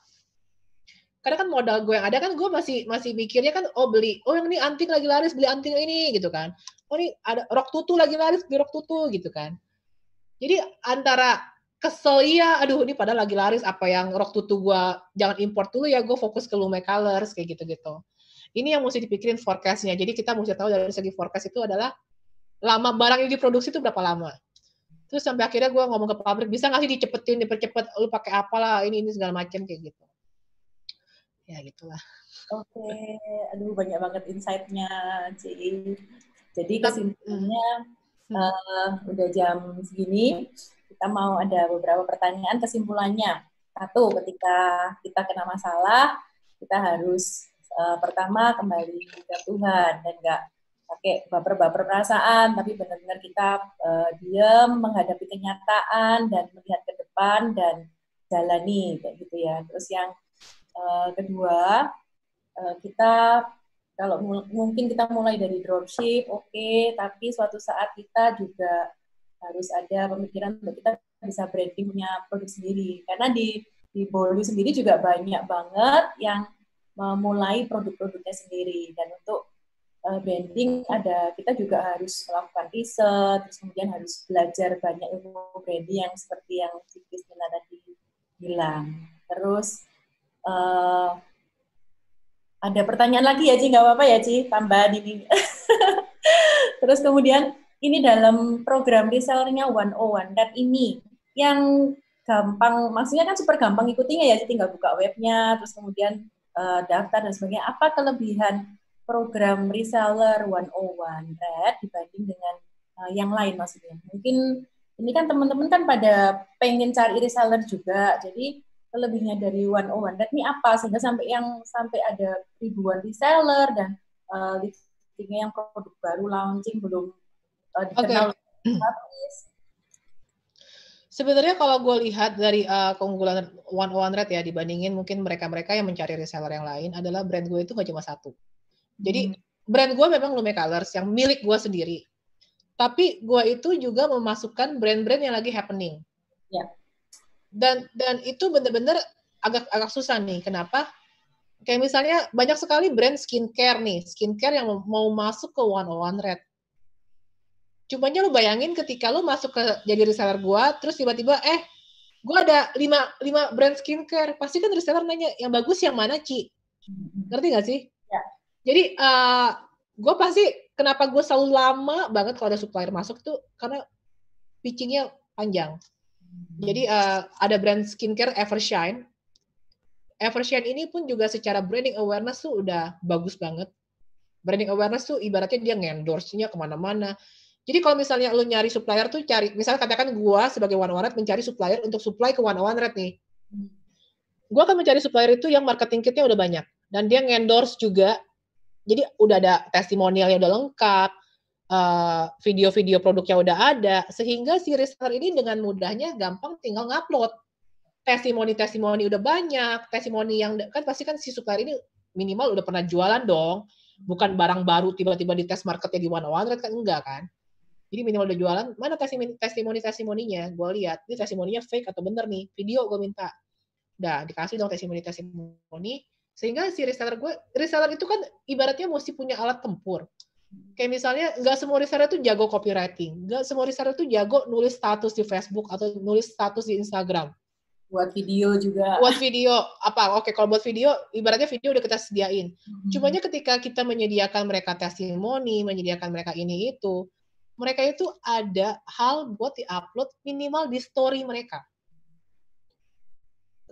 Karena kan modal gue yang ada kan gue masih mikirnya kan, yang ini anting lagi laris, beli anting ini gitu kan. Oh ini ada rok tutu lagi laris, beli rok tutu gitu kan. Jadi antara kesel aduh ini padahal lagi laris, apa yang rok tutu gue jangan import dulu ya, gue fokus ke Lume Colors kayak gitu-gitu. Ini yang mesti dipikirin forecast-nya. Jadi kita mesti tahu dari segi forecast itu adalah lama barang yang diproduksi itu berapa lama. Terus sampai akhirnya gue ngomong ke pabrik, bisa nggak sih dipercepet, lu pakai apalah ini segala macam kayak gitu. Ya gitulah. Oke, aduh banyak banget insight-nya, Ci. Jadi kesimpulannya udah jam segini, kita mau ada beberapa pertanyaan kesimpulannya. Satu, ketika kita kena masalah, kita harus pertama kembali ke Tuhan dan nggak pakai baper-baper perasaan, tapi benar-benar kita diam, menghadapi kenyataan dan melihat ke depan dan jalani kayak gitu ya. Terus yang kedua, kita kalau mungkin kita mulai dari dropship, oke, tapi suatu saat kita juga harus ada pemikiran untuk kita bisa branding punya produk sendiri. Karena di Bolu sendiri juga banyak banget yang memulai produk-produknya sendiri. Dan untuk branding kita juga harus melakukan riset, terus kemudian harus belajar banyak ilmu branding yang seperti yang Christina tadi bilang. Terus ada pertanyaan lagi ya, Ci? Nggak apa-apa ya, Ci? Tambahan ini. Terus kemudian, ini dalam program resellernya 101 Red ini, yang gampang, maksudnya kan super gampang ikutinya ya, Ci? Tinggal buka webnya, terus kemudian daftar dan sebagainya. Apa kelebihan program reseller 101 Red dibanding dengan yang lain maksudnya? Mungkin ini kan teman-teman kan pada pengen cari reseller juga, jadi kelebihannya dari 101 Red ini apa sehingga sampai ada ribuan reseller dan listingnya yang produk baru launching belum dikenal. Sebenarnya kalau gue lihat dari keunggulan 101 Red ya dibandingin mungkin mereka-mereka yang mencari reseller yang lain adalah brand gue itu gak cuma satu. Jadi brand gue memang Lume Colors yang milik gue sendiri. Tapi gue itu juga memasukkan brand-brand yang lagi happening. Ya. Dan itu benar-benar agak susah nih. Kenapa? Kayak misalnya banyak sekali brand skincare nih, skincare yang mau masuk ke 101 Red. Cumanya lu bayangin ketika lu masuk ke jadi reseller gua, terus tiba-tiba gua ada 5 brand skincare, pasti kan reseller nanya yang bagus yang mana, Ci? Ngerti nggak sih? Ya. Jadi gua pasti kenapa gua selalu lama banget kalau ada supplier masuk tuh karena pitching-nya panjang. Jadi ada brand skincare Evershine. Evershine ini pun juga secara branding awareness tuh udah bagus banget. Branding awareness tuh ibaratnya dia nge-endorse-nya kemana-mana. Jadi kalau misalnya lu nyari supplier tuh misalnya katakan gua sebagai 101 Red mencari supplier untuk supply ke 101 Red nih. Gua akan mencari supplier itu yang marketing kitnya udah banyak. Dan dia nge-endorse juga. Jadi udah ada testimonialnya udah lengkap. Video-video produknya udah ada. Sehingga si reseller ini dengan mudahnya gampang tinggal ngupload. Testimoni udah banyak. Testimoni yang kan pasti kan si supplier ini minimal udah pernah jualan dong. Bukan barang baru tiba-tiba di tes marketnya di 101 Red kan enggak kan. Jadi minimal udah jualan, mana testimoninya? Gue lihat, ini testimoninya fake atau bener nih? Video gue minta. Udah, dikasih dong testimoni. Sehingga si reseller itu kan ibaratnya mesti punya alat tempur. Kayak misalnya, nggak semua reseller tuh jago copywriting. Nggak semua reseller tuh jago nulis status di Facebook atau nulis status di Instagram. Buat video juga. Buat video, Oke, kalau buat video, ibaratnya video udah kita sediain. Cumanya ketika kita menyediakan mereka testimoni, menyediakan mereka ini itu, mereka itu ada hal buat di-upload minimal di story mereka.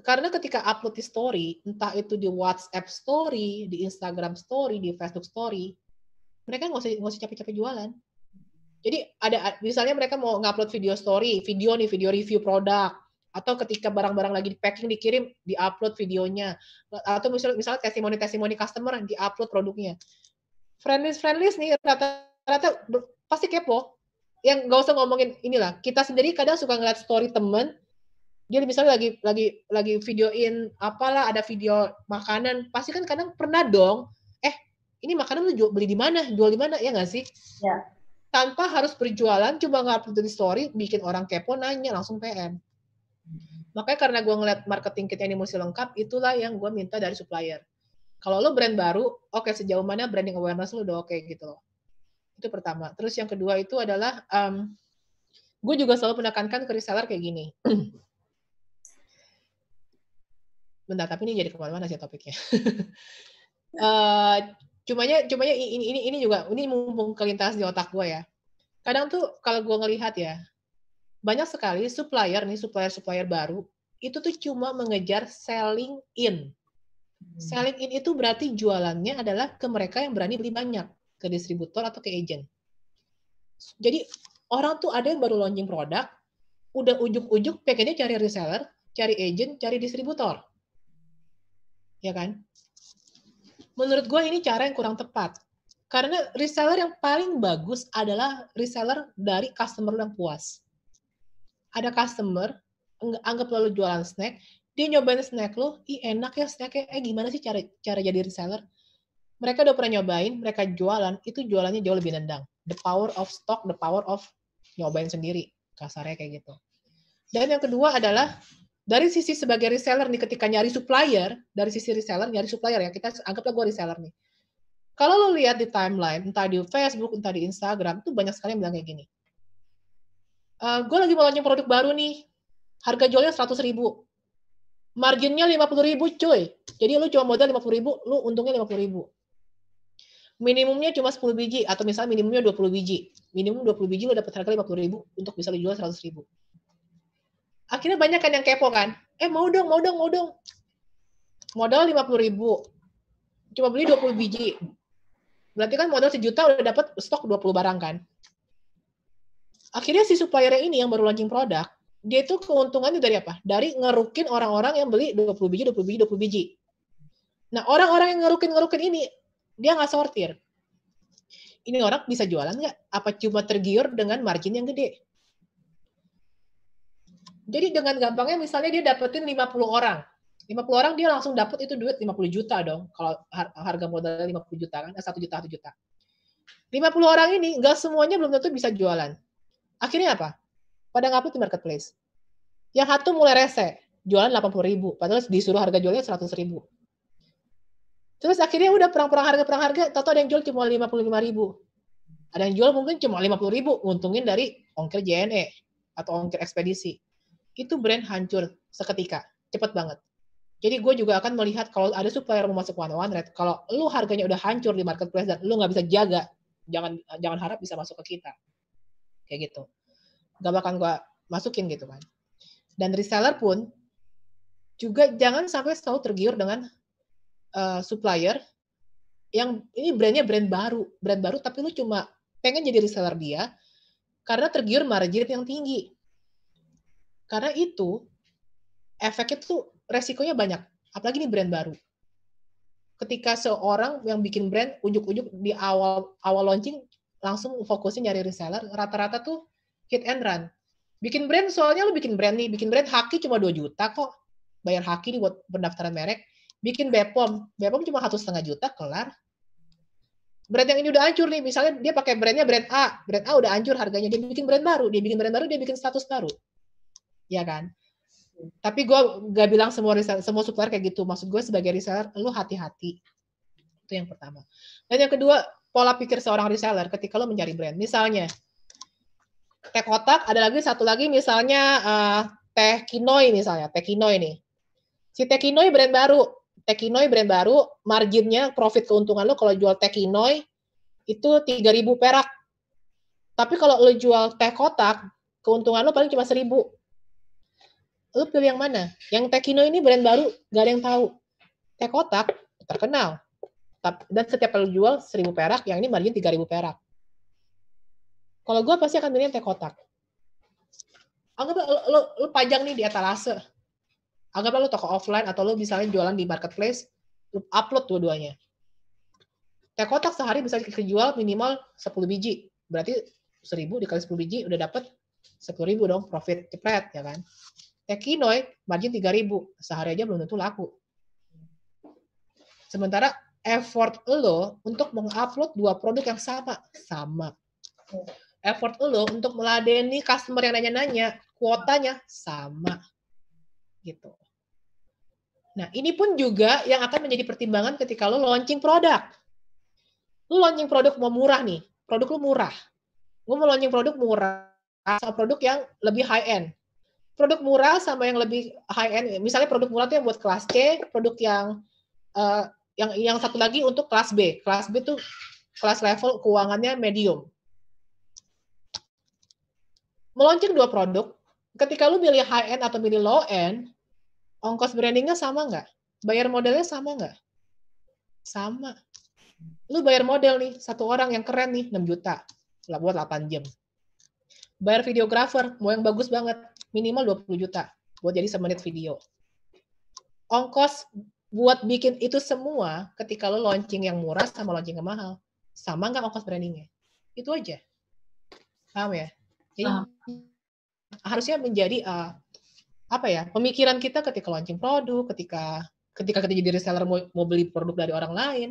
Karena ketika upload di story, entah itu di WhatsApp story, di Instagram story, di Facebook story, mereka nggak usah capek-capek jualan. Jadi ada misalnya mereka mau ngupload video story, video review produk, atau ketika barang-barang lagi di packing dikirim, di-upload videonya, atau misalnya testimoni customer di-upload produknya. Friendlist nih rata-rata pasti kepo. Yang nggak usah ngomongin inilah, kita sendiri kadang suka ngeliat story temen, Dia misalnya lagi videoin apalah, ada video makanan, pasti kan kadang pernah dong, ini makanan lu beli di mana, jual di mana, ya nggak sih? Ya. Tanpa harus berjualan, cuma ngupload di story, bikin orang kepo, nanya, langsung PM. Makanya karena gue ngeliat marketing kitnya ini mesti lengkap, itulah yang gue minta dari supplier. Kalau lo brand baru, oke, sejauh mana branding awareness lo udah oke gitu loh. Itu pertama. Terus yang kedua itu adalah, gue juga selalu menekankan ke reseller kayak gini. Bentar, tapi ini jadi kemana-mana sih topiknya. Cumanya ini juga, ini mumpung kelintas di otak gue ya. Kadang tuh kalau gue ngelihat ya, banyak sekali supplier baru, itu tuh cuma mengejar selling in. Selling in itu berarti jualannya adalah ke mereka yang berani beli banyak, ke distributor atau ke agent. Jadi orang tuh ada yang baru launching produk, udah ujuk-ujuk pengennya cari reseller, cari agent, cari distributor. Ya kan? Menurut gue ini cara yang kurang tepat. Karena reseller yang paling bagus adalah reseller dari customer yang puas. Ada customer, anggap lalu jualan snack, dia nyobain snack lo, enak ya snacknya, gimana sih cara jadi reseller? Mereka udah pernah nyobain, mereka jualan, itu jualannya jauh lebih nendang. The power of stock, the power of nyobain sendiri, kasarnya kayak gitu. Dan yang kedua adalah, dari sisi sebagai reseller nih, ketika nyari supplier, dari sisi reseller, nyari supplier ya, kita anggaplah gue reseller nih. Kalau lo lihat di timeline, entah di Facebook, entah di Instagram, tuh banyak sekali yang bilang kayak gini. Gue lagi mau launching produk baru nih, harga jualnya 100.000. Marginnya 50.000 cuy. Jadi lu cuma modal 50.000, lu untungnya 50.000. Minimumnya cuma 10 biji, atau misalnya minimumnya 20 biji. Minimum 20 biji lu dapat harga 50.000 untuk bisa lu jual 100.000. Akhirnya banyak kan yang kepo kan, mau dong. Modal 50.000, cuma beli 20 biji. Berarti kan modal 1 juta udah dapat stok 20 barang kan. Akhirnya si supplier ini yang baru launching produk, dia itu keuntungannya dari apa? Dari ngerukin orang-orang yang beli 20 biji. Nah, orang-orang yang ngerukin ini, dia nggak sortir. Ini orang bisa jualan nggak? Apa cuma tergiur dengan margin yang gede? Jadi dengan gampangnya misalnya dia dapetin 50 orang. 50 orang dia langsung dapat itu duit 50 juta dong. Kalau harga modalnya 50 juta kan, 1 juta, 1 juta. 50 orang ini nggak semuanya belum tentu bisa jualan. Akhirnya apa? Pada ngupload di marketplace. Yang satu mulai rese, jualan 80.000, padahal disuruh harga jualnya 100.000. Terus akhirnya udah perang harga, tahu ada yang jual cuma 55.000. Ada yang jual mungkin cuma 50.000, untungin dari ongkir JNE atau ongkir ekspedisi. Itu brand hancur seketika, cepet banget. Jadi gue juga akan melihat kalau ada supplier mau masuk one-on-one rate, kalau lu harganya udah hancur di marketplace dan lu nggak bisa jaga, jangan harap bisa masuk ke kita. Kayak gitu. Gak bakal gue masukin gitu kan. Dan reseller pun juga jangan sampai selalu tergiur dengan supplier yang ini brandnya brand baru tapi lu cuma pengen jadi reseller dia karena tergiur margin yang tinggi. Karena itu efeknya tuh resikonya banyak, apalagi ini brand baru. Ketika seorang yang bikin brand ujuk-ujuk di awal launching langsung fokusnya nyari reseller, rata-rata tuh hit and run. Bikin brand, soalnya lu bikin brand Haki cuma 2 juta kok. Bayar Haki nih buat pendaftaran merek. Bikin Bepom cuma 1,5 juta, kelar. Brand yang ini udah hancur nih, misalnya dia pakai brandnya brand A udah hancur harganya, dia bikin brand baru, dia bikin status baru. Ya kan? Tapi gue gak bilang semua supplier kayak gitu. Maksud gue sebagai reseller, lu hati-hati. Itu yang pertama. Dan yang kedua, pola pikir seorang reseller ketika lu mencari brand. Misalnya, teh kotak, ada lagi satu lagi misalnya teh Kinoi misalnya, teh Kinoi nih. Si teh Kinoi brand baru, marginnya, profit keuntungan lo kalau jual teh Kinoi itu 3.000 perak. Tapi kalau lo jual teh kotak, keuntungan lo paling cuma 1.000. Lo pilih yang mana? Yang teh Kinoi ini brand baru, gak ada yang tahu. Teh kotak terkenal. Dan setiap kali jual 1.000 perak, yang ini margin 3.000 perak. Kalau gue pasti akan pilih teh kotak. Anggap lo pajang nih di etalase. Anggaplah lo toko offline atau lo misalnya jualan di marketplace, lo upload dua-duanya. Teh kotak sehari bisa dijual minimal 10 biji. Berarti 1.000 dikali 10 biji udah dapet 10.000 dong profit, cepet ya kan. Teh Kinoy margin 3.000, sehari aja belum tentu laku. Sementara effort lo untuk mengupload 2 produk yang sama. Effort lo untuk meladeni customer yang nanya-nanya, kuotanya sama. Gitu. Nah, ini pun juga yang akan menjadi pertimbangan ketika lo launching produk. Lo launching produk mau murah nih, produk lo murah. Gue mau launching produk murah sama produk yang lebih high end. Produk murah sama yang lebih high end, misalnya produk murah itu yang buat kelas C, produk yang satu lagi untuk kelas B. Kelas B itu kelas level keuangannya medium. Meluncing 2 produk, ketika lu milih high end atau milih low end, ongkos brandingnya sama nggak? Bayar modelnya sama nggak? Sama. Lu bayar model nih, satu orang yang keren nih, 6 juta. Lah buat 8 jam. Bayar videografer, mau yang bagus banget, minimal 20 juta. Buat jadi semenit video. Ongkos buat bikin itu semua ketika lo launching yang murah sama launching yang mahal. Sama nggak ongkos brandingnya? Itu aja. Paham ya? Jadi harusnya menjadi pemikiran kita ketika launching produk, ketika kita jadi reseller mau beli produk dari orang lain.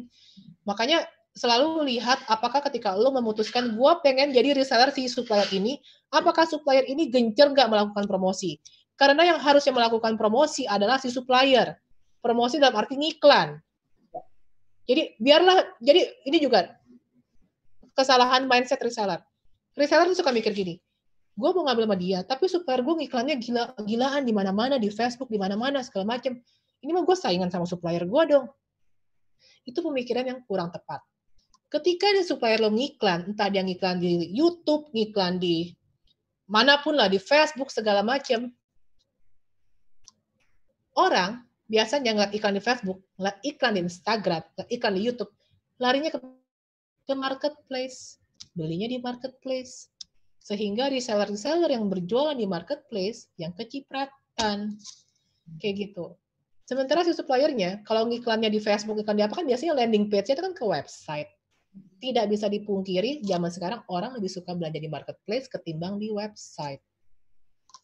Makanya selalu lihat apakah ketika lo memutuskan gue pengen jadi reseller si supplier ini, apakah supplier ini gencar nggak melakukan promosi? Karena yang harusnya melakukan promosi adalah si supplier. Promosi dalam arti ngiklan. Jadi ini juga kesalahan mindset reseller. Reseller tuh suka mikir gini, gue mau ngambil sama dia, tapi supplier gue ngiklannya gilaan di mana-mana, di Facebook, di mana-mana, segala macam. Ini mah gue saingan sama supplier gue dong. Itu pemikiran yang kurang tepat. Ketika ada supplier lo ngiklan, entah dia ngiklan di YouTube, ngiklan di manapun lah, di Facebook, segala macam, orang biasanya ngeliat iklan di Facebook, ngeliat iklan di Instagram, ngeliat iklan di YouTube, larinya ke marketplace, belinya di marketplace. Sehingga reseller-reseller yang berjualan di marketplace yang kecipratan. Kayak gitu. Sementara si suppliernya, kalau ngiklannya di Facebook, iklan di apa kan biasanya landing page-nya itu kan ke website. Tidak bisa dipungkiri, zaman sekarang orang lebih suka belanja di marketplace ketimbang di website.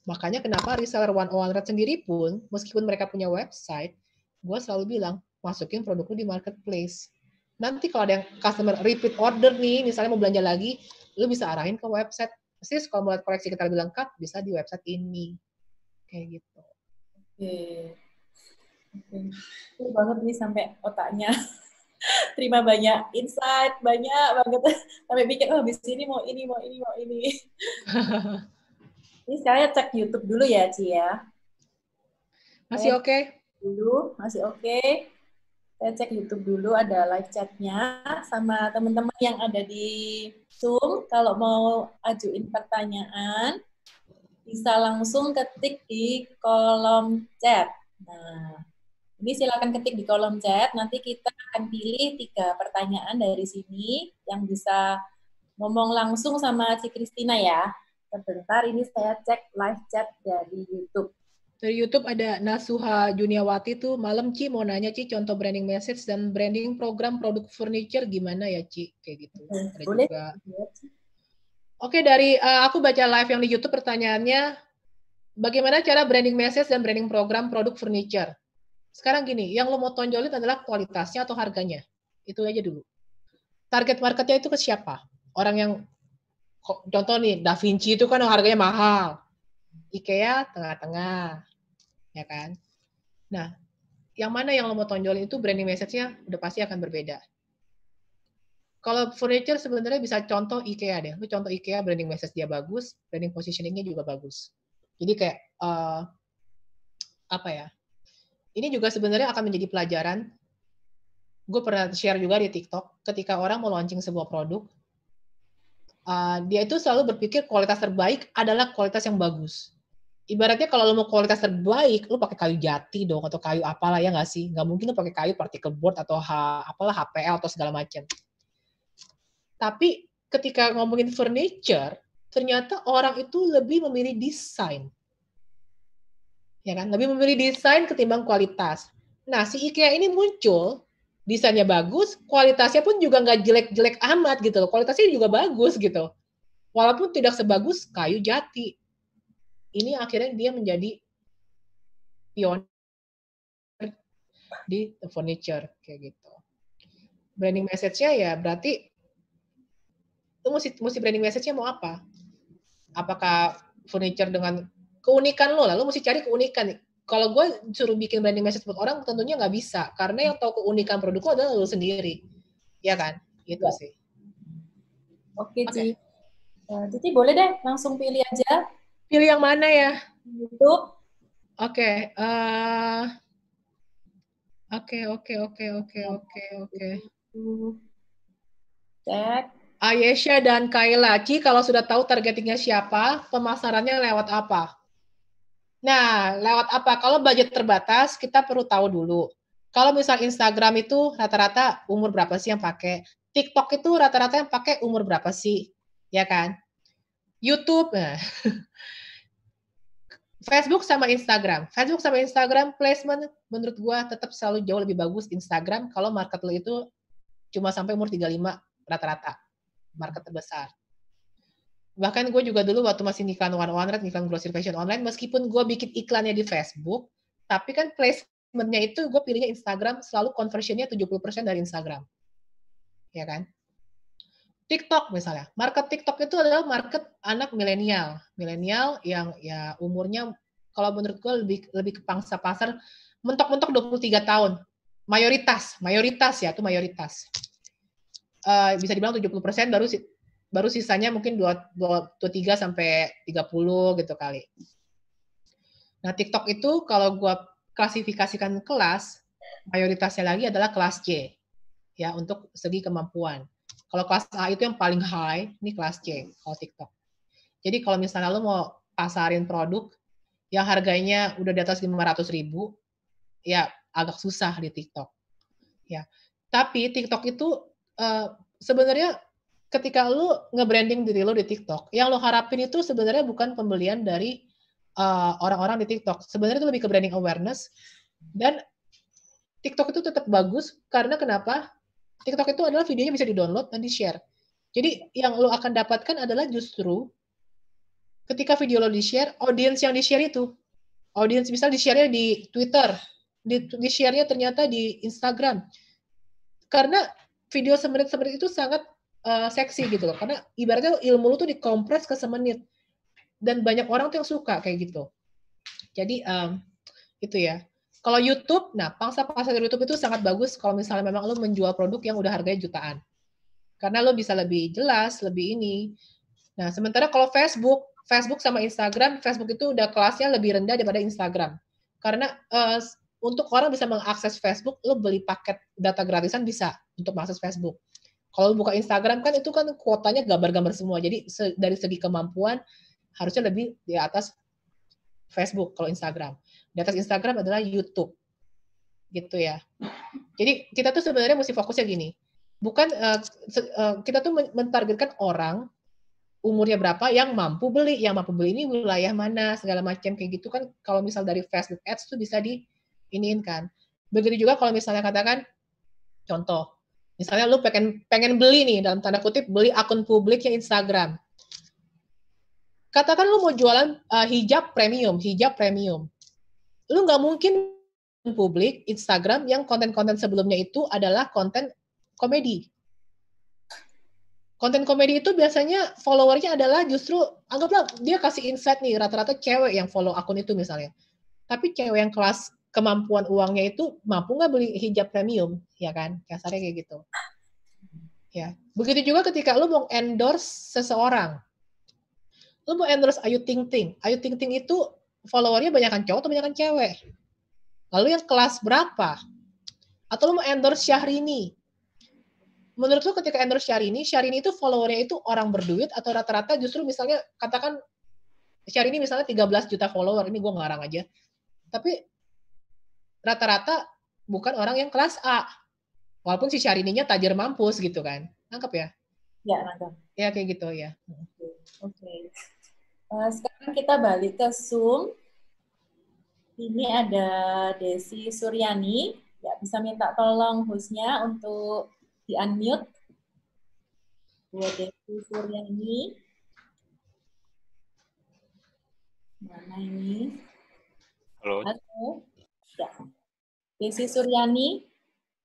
Makanya kenapa reseller 101 sendiri pun, meskipun mereka punya website, gue selalu bilang, masukin produk lu di marketplace. Nanti kalau ada yang customer repeat order nih, misalnya mau belanja lagi, lu bisa arahin ke website. Pasti kalau mau lihat koleksi kita lebih lengkap, bisa di website ini. Kayak gitu. Oke. Itu banget nih sampai otaknya terima banyak insight, banyak banget. Sampai pikir, habis ini mau ini. Ini sekarang cek YouTube dulu ya, Ci ya. Masih oke? Dulu, masih oke. Saya cek YouTube dulu, ada live chat-nya sama teman-teman yang ada di Zoom. Kalau mau ajuin pertanyaan, bisa langsung ketik di kolom chat. Nah, ini silakan ketik di kolom chat. Nanti kita akan pilih 3 pertanyaan dari sini yang bisa ngomong langsung sama Ci Kristina ya. Sebentar, ini saya cek live chat dari YouTube. Dari YouTube ada Nasuha Juniawati tuh, malam Ci mau nanya Ci contoh branding message dan branding program produk furniture gimana ya Ci? Kayak gitu. Ada Boleh? juga. Oke, dari aku baca live yang di YouTube pertanyaannya, bagaimana cara branding message dan branding program produk furniture? Sekarang gini, yang lo mau tonjolin adalah kualitasnya atau harganya. Itu aja dulu. Target marketnya itu ke siapa? Orang yang, contoh nih, Da Vinci itu kan harganya mahal. IKEA tengah-tengah. Ya kan? Nah, yang mana yang lo mau tonjolin itu branding message-nya udah pasti akan berbeda. Kalau furniture sebenarnya bisa contoh IKEA deh. Lu contoh IKEA, branding message dia bagus, branding positioning-nya juga bagus. Jadi kayak apa ya? Ini juga sebenarnya akan menjadi pelajaran. Gue pernah share juga di TikTok, ketika orang mau launching sebuah produk, dia itu selalu berpikir kualitas terbaik adalah kualitas yang bagus. Ibaratnya kalau lo mau kualitas terbaik, lo pakai kayu jati dong, atau kayu apalah ya nggak sih? Nggak mungkin lo pakai kayu particle board atau HPL atau segala macam. Tapi ketika ngomongin furniture, ternyata orang itu lebih memilih desain. Ya kan? Lebih memilih desain ketimbang kualitas. Nah, si IKEA ini muncul, desainnya bagus, kualitasnya pun juga nggak jelek-jelek amat gitu loh. Kualitasnya juga bagus gitu. Walaupun tidak sebagus kayu jati. Ini akhirnya dia menjadi pionir di furniture kayak gitu. Branding message-nya ya berarti lu mesti branding message-nya mau apa? Apakah furniture dengan keunikan lo, lalu mesti cari keunikan. Kalau gue suruh bikin branding message buat orang, tentunya nggak bisa, karena yang tahu keunikan produk lo adalah lo sendiri, ya kan? Gitu Ya. sih. Oke, Ci. Cici boleh deh langsung pilih aja. Pilih yang mana ya? YouTube. Oke, oke. Cek. Ayesha dan Kayla, Ci kalau sudah tahu targetingnya siapa, pemasarannya lewat apa? Nah, lewat apa? Kalau budget terbatas, kita perlu tahu dulu. Kalau misal Instagram itu rata-rata umur berapa sih yang pakai? TikTok itu rata-rata yang pakai umur berapa sih? Ya kan? YouTube, nah. Facebook sama Instagram. Facebook sama Instagram placement menurut gua tetap selalu jauh lebih bagus Instagram kalau market lo itu cuma sampai umur 35 rata-rata. Market terbesar. Bahkan gue juga dulu waktu masih iklan one-on-one, iklan grocery fashion online, meskipun gue bikin iklannya di Facebook, tapi kan placement-nya itu gue pilihnya Instagram, selalu conversion-nya 70% dari Instagram. Ya kan? TikTok misalnya. Market TikTok itu adalah market anak milenial. Milenial yang ya umurnya kalau menurut gue lebih ke pangsa pasar mentok-mentok 23 tahun. Mayoritas ya, itu mayoritas. Bisa dibilang 70% baru sisanya mungkin 23 sampai 30 gitu kali. Nah, TikTok itu kalau gue klasifikasikan kelas, mayoritasnya lagi adalah kelas C, ya, untuk segi kemampuan. Kalau kelas A itu yang paling high, ini kelas C, kalau TikTok. Jadi kalau misalnya lo mau pasarin produk yang harganya udah di atas 500.000, ya agak susah di TikTok. Ya. Tapi TikTok itu sebenarnya ketika lo nge-branding diri lo di TikTok, yang lo harapin itu sebenarnya bukan pembelian dari orang-orang di TikTok. Sebenarnya itu lebih ke branding awareness, dan TikTok itu tetap bagus karena kenapa? TikTok itu adalah videonya bisa di-download dan di-share. Jadi yang lo akan dapatkan adalah justru ketika video lo di-share, audiens yang di-share itu, audiens misal di-share-nya di Twitter, di-share-nya ternyata di Instagram. Karena video semenit-semenit itu sangat seksi gitu loh. Karena ibaratnya ilmu lo tuh dikompres ke semenit. Dan banyak orang tuh yang suka kayak gitu. Jadi itu ya. Kalau YouTube, nah pangsa pasar YouTube itu sangat bagus kalau misalnya memang lo menjual produk yang udah harganya jutaan. Karena lo bisa lebih jelas, lebih ini. Nah, sementara kalau Facebook sama Instagram, Facebook itu udah kelasnya lebih rendah daripada Instagram. Karena untuk orang bisa mengakses Facebook, lo beli paket data gratisan bisa untuk mengakses Facebook. Kalau buka Instagram kan itu kan kuotanya gambar-gambar semua. Jadi dari segi kemampuan harusnya lebih di atas Facebook kalau Instagram. Di atas Instagram adalah YouTube. Gitu ya. Jadi kita tuh sebenarnya mesti fokusnya gini. Bukan kita tuh mentargetkan orang umurnya berapa yang mampu beli. Yang mampu beli ini wilayah mana, segala macam kayak gitu kan. Kalau misal dari Facebook Ads tuh bisa iniin kan. Begitu juga kalau misalnya katakan contoh, misalnya lu pengen beli nih dalam tanda kutip beli akun publiknya Instagram. Katakan lu mau jualan hijab premium. Lu nggak mungkin publik Instagram yang konten-konten sebelumnya itu adalah konten komedi. Konten komedi itu biasanya followernya adalah justru, anggaplah dia kasih insight nih, rata-rata cewek yang follow akun itu misalnya. Tapi cewek yang kelas kemampuan uangnya itu mampu nggak beli hijab premium, ya kan? Kasarnya kayak gitu. Ya. Begitu juga ketika lu mau endorse seseorang. Lu mau endorse Ayu Ting Ting. Ayu Ting Ting itu followernya banyakan cowok atau banyakan cewek? Lalu yang kelas berapa? Atau lu mau endorse Syahrini. Menurut lu ketika endorse Syahrini itu followernya itu orang berduit atau rata-rata justru misalnya katakan Syahrini misalnya 13 juta follower, ini gue ngarang aja. Tapi rata-rata bukan orang yang kelas A. Walaupun si Syahrini-nya tajir mampus gitu kan. Nangkep ya? Ya, nangkep. Ya kayak gitu ya. Oke. Sekarang kita balik ke Zoom. Ini ada Desi Suryani. Ya, bisa minta tolong hostnya untuk di-unmute. Buat Desi Suryani. Mana ini? Halo. Halo. Desi Suryani.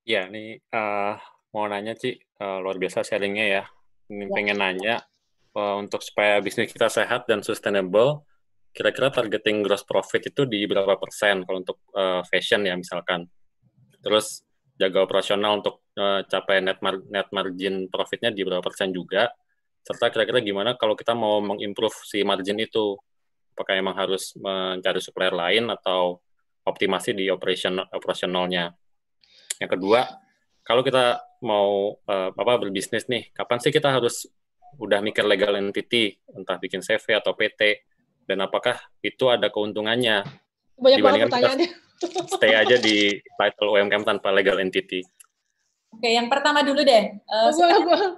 Ya, ini mau nanya, Ci, luar biasa sharingnya ya. Ini Ya. pengen nanya, untuk supaya bisnis kita sehat dan sustainable, kira-kira targeting gross profit itu di berapa persen kalau untuk fashion ya misalkan. Terus jaga operasional untuk capai net margin profitnya di berapa persen juga. Serta kira-kira gimana kalau kita mau mengimprove si margin itu. Apakah emang harus mencari supplier lain atau optimasi di operasionalnya. Yang kedua, kalau kita mau berbisnis nih, kapan sih kita harus udah mikir legal entity, entah bikin CV atau PT, dan apakah itu ada keuntungannya Banyak banget dibandingkan kita pertanyaannya. stay aja di title UMKM tanpa legal entity. Oke, yang pertama dulu deh.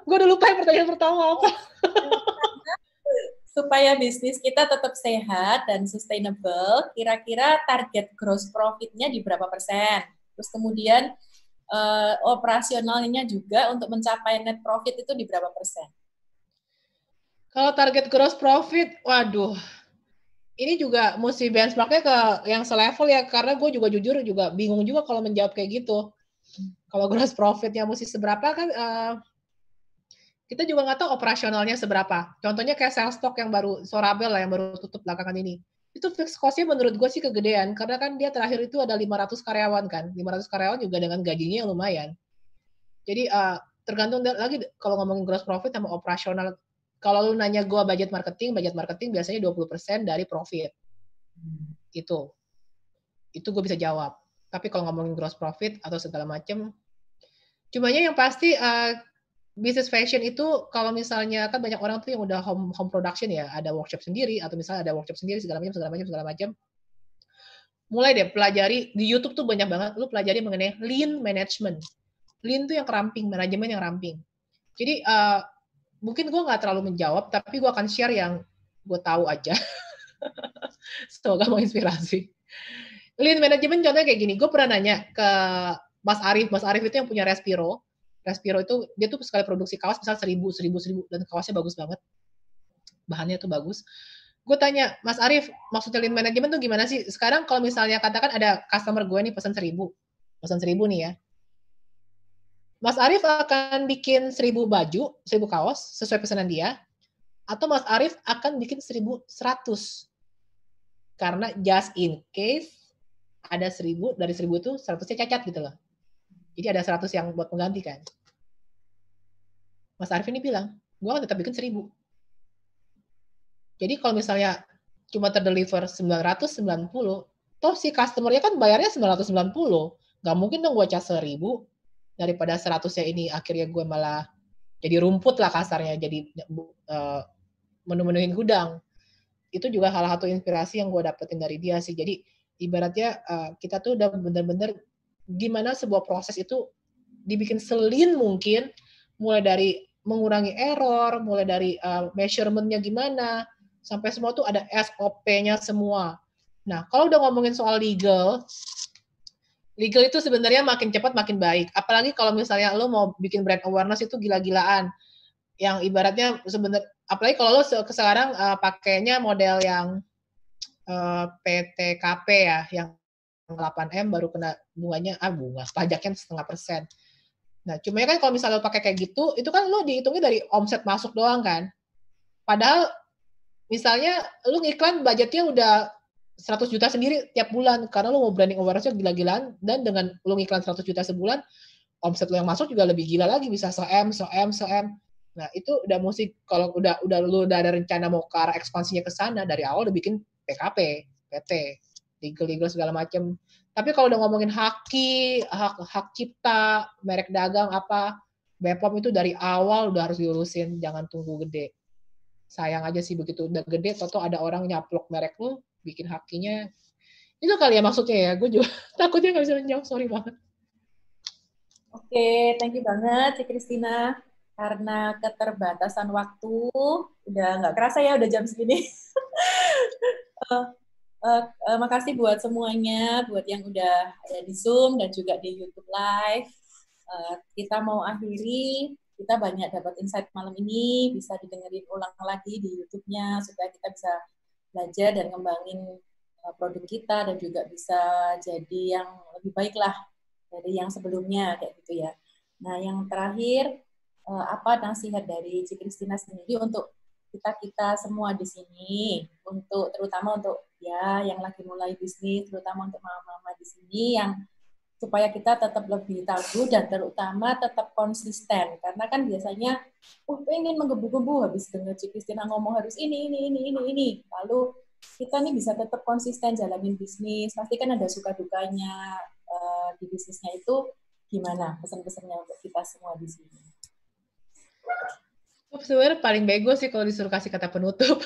Gue udah lupa yang pertanyaan pertama apa. Supaya bisnis kita tetap sehat dan sustainable, kira-kira target gross profit-nya di berapa persen? Terus kemudian operasionalnya juga untuk mencapai net profit itu di berapa persen? Kalau target gross profit, waduh, ini juga mesti benchmarknya ke yang selevel ya, karena gue juga jujur juga bingung juga kalau menjawab kayak gitu. Kalau gross profitnya mesti seberapa kan, kita juga nggak tahu operasionalnya seberapa. Contohnya kayak sales stock yang baru, Sorabel lah yang baru tutup belakangan ini. Itu fixed cost-nya menurut gue sih kegedean, karena kan dia terakhir itu ada 500 karyawan kan. 500 karyawan juga dengan gajinya yang lumayan. Jadi tergantung lagi kalau ngomongin gross profit sama operasional. Kalau lu nanya gue budget marketing biasanya 20% dari profit. Itu gue bisa jawab. Tapi kalau ngomongin gross profit atau segala macam, cumanya yang pasti bisnis fashion itu kalau misalnya kan banyak orang tuh yang udah home production ya, ada workshop sendiri atau misalnya ada workshop sendiri segala macam. Mulai deh pelajari di YouTube tuh banyak banget, lu pelajari mengenai lean management. Lean tuh yang ramping, manajemen yang ramping. Jadi mungkin gue nggak terlalu menjawab, tapi gue akan share yang gue tahu aja. Semoga menginspirasi. Lean management contohnya kayak gini, gue pernah nanya ke Mas Arif itu yang punya Respiro itu dia tuh sekali produksi kaos misal 1000 dan kaosnya bagus banget, bahannya tuh bagus. Gue tanya, Mas Arif, maksudnya lean management tuh gimana sih? Sekarang kalau misalnya katakan ada customer gue nih pesan 1000 nih ya, Mas Arif akan bikin 1000 baju, 1000 kaos sesuai pesanan dia, atau Mas Arif akan bikin 1100 karena just in case ada 1000, dari 1000 itu 100-nya cacat gitu loh. Jadi ada 100 yang buat pengganti kan. Mas Arif ini bilang, gue akan tetap bikin 1000. Jadi kalau misalnya cuma terdeliver 990, toh si customer-nya kan bayarnya 990. Gak mungkin dong gue cas 1000, daripada 100-nya ini akhirnya gue malah jadi rumput lah kasarnya, jadi menu-menuhin gudang. Itu juga salah satu inspirasi yang gue dapetin dari dia sih. Jadi ibaratnya kita tuh udah bener-bener gimana sebuah proses itu dibikin selin mungkin, mulai dari mengurangi error, mulai dari measurement-nya gimana, sampai semua tuh ada SOP-nya semua. Nah, kalau udah ngomongin soal legal itu sebenarnya makin cepat makin baik. Apalagi kalau misalnya lo mau bikin brand awareness itu gila-gilaan. Yang ibaratnya sebenarnya, apalagi kalau lo sekarang pakainya model yang PTKP ya, yang 8M baru kena bunganya, bunga pajaknya 0,5%. Nah, cuma kan kalau misalnya lo pakai kayak gitu, itu kan lo dihitungnya dari omset masuk doang kan. Padahal misalnya lo ngiklan budgetnya udah 100 juta sendiri tiap bulan, karena lo mau branding awareness-nya gila-gilaan, dan dengan lo ngiklan 100 juta sebulan, omset lo yang masuk juga lebih gila lagi, bisa so-M. Nah, itu udah mesti, kalau udah lo udah ada rencana mau ke arah ekspansinya ke sana, dari awal udah bikin PKP, PT, legal segala macam. Tapi kalau udah ngomongin hak cipta, merek dagang apa, BPOM itu dari awal udah harus diurusin, jangan tunggu gede. Sayang aja sih begitu udah gede, toto ada orang nyaplok merek lu, bikin hakinya. Itu kali ya maksudnya ya, gue juga takutnya nggak bisa menjawab, sorry banget. Oke, thank you banget Ci Christina. Karena keterbatasan waktu, udah nggak kerasa ya, udah jam segini. Makasih buat semuanya, buat yang udah ada di Zoom dan juga di YouTube Live. Kita mau akhiri, kita banyak dapat insight malam ini, bisa didengerin ulang lagi di YouTube-nya, supaya kita bisa belajar dan ngembangin produk kita, dan juga bisa jadi yang lebih baik lah dari yang sebelumnya kayak gitu ya. Nah, yang terakhir apa nasihat dari Ci Kristina sendiri untuk kita semua di sini, untuk terutama untuk ya yang lagi mulai bisnis, terutama untuk mama-mama di sini yang supaya kita tetap lebih tahu dan terutama tetap konsisten, karena kan biasanya pengen menggebu-gebu habis dengar Ci Kristina ngomong harus ini, lalu kita nih bisa tetap konsisten jalanin bisnis, pasti kan ada suka dukanya di bisnisnya itu. Gimana pesan-pesannya untuk kita semua di sini? Sebenarnya paling bego sih kalau disuruh kasih kata penutup.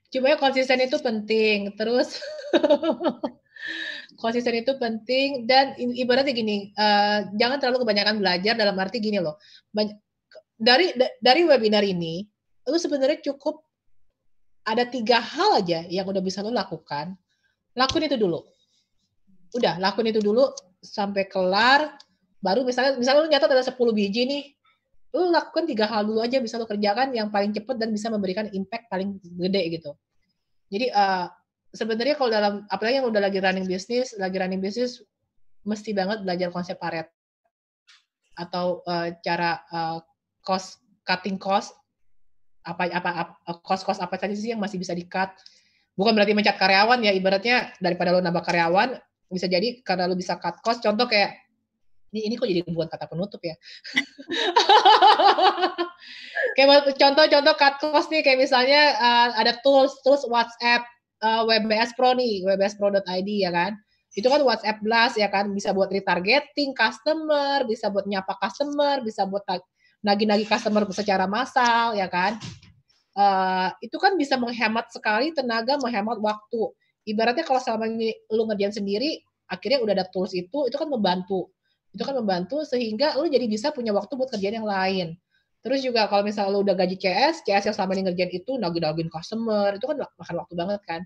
Cuma ya konsisten itu penting. Terus konsisten itu penting dan ibaratnya gini, jangan terlalu kebanyakan belajar dalam arti gini loh. Dari webinar ini, lu sebenarnya cukup ada 3 hal aja yang udah bisa lu lakukan. Lakuin itu dulu. Udah, lakuin itu dulu sampai kelar. Baru misalnya lu nyatat ada 10 biji nih, lu lakukan 3 hal dulu aja bisa lu kerjakan yang paling cepat dan bisa memberikan impact paling gede gitu. Jadi sebenarnya kalau dalam apalagi yang udah lagi running bisnis mesti banget belajar konsep Pareto atau cara cutting cost cost apa saja sih yang masih bisa di-cut. Bukan berarti mencat karyawan ya, ibaratnya daripada lo nambah karyawan bisa jadi karena lo bisa cut cost. Contoh kayak ini kok jadi bukan kata penutup ya. Kayak contoh cut cost nih, kayak misalnya ada tools WhatsApp WBS Pro nih, wbspro.id ya kan. Itu kan WhatsApp Blast ya kan, bisa buat retargeting customer, bisa buat nyapa customer, bisa buat nagih-nagih customer secara massal ya kan. Itu kan bisa menghemat sekali tenaga, menghemat waktu. Ibaratnya kalau selama ini lu ngerjain sendiri, akhirnya udah ada tools itu kan membantu. Itu kan membantu sehingga lu jadi bisa punya waktu buat kerjaan yang lain. Terus juga kalau misalnya lu udah gaji CS yang selama ini ngerjain itu nagih-nagihin customer, itu kan makan waktu banget kan.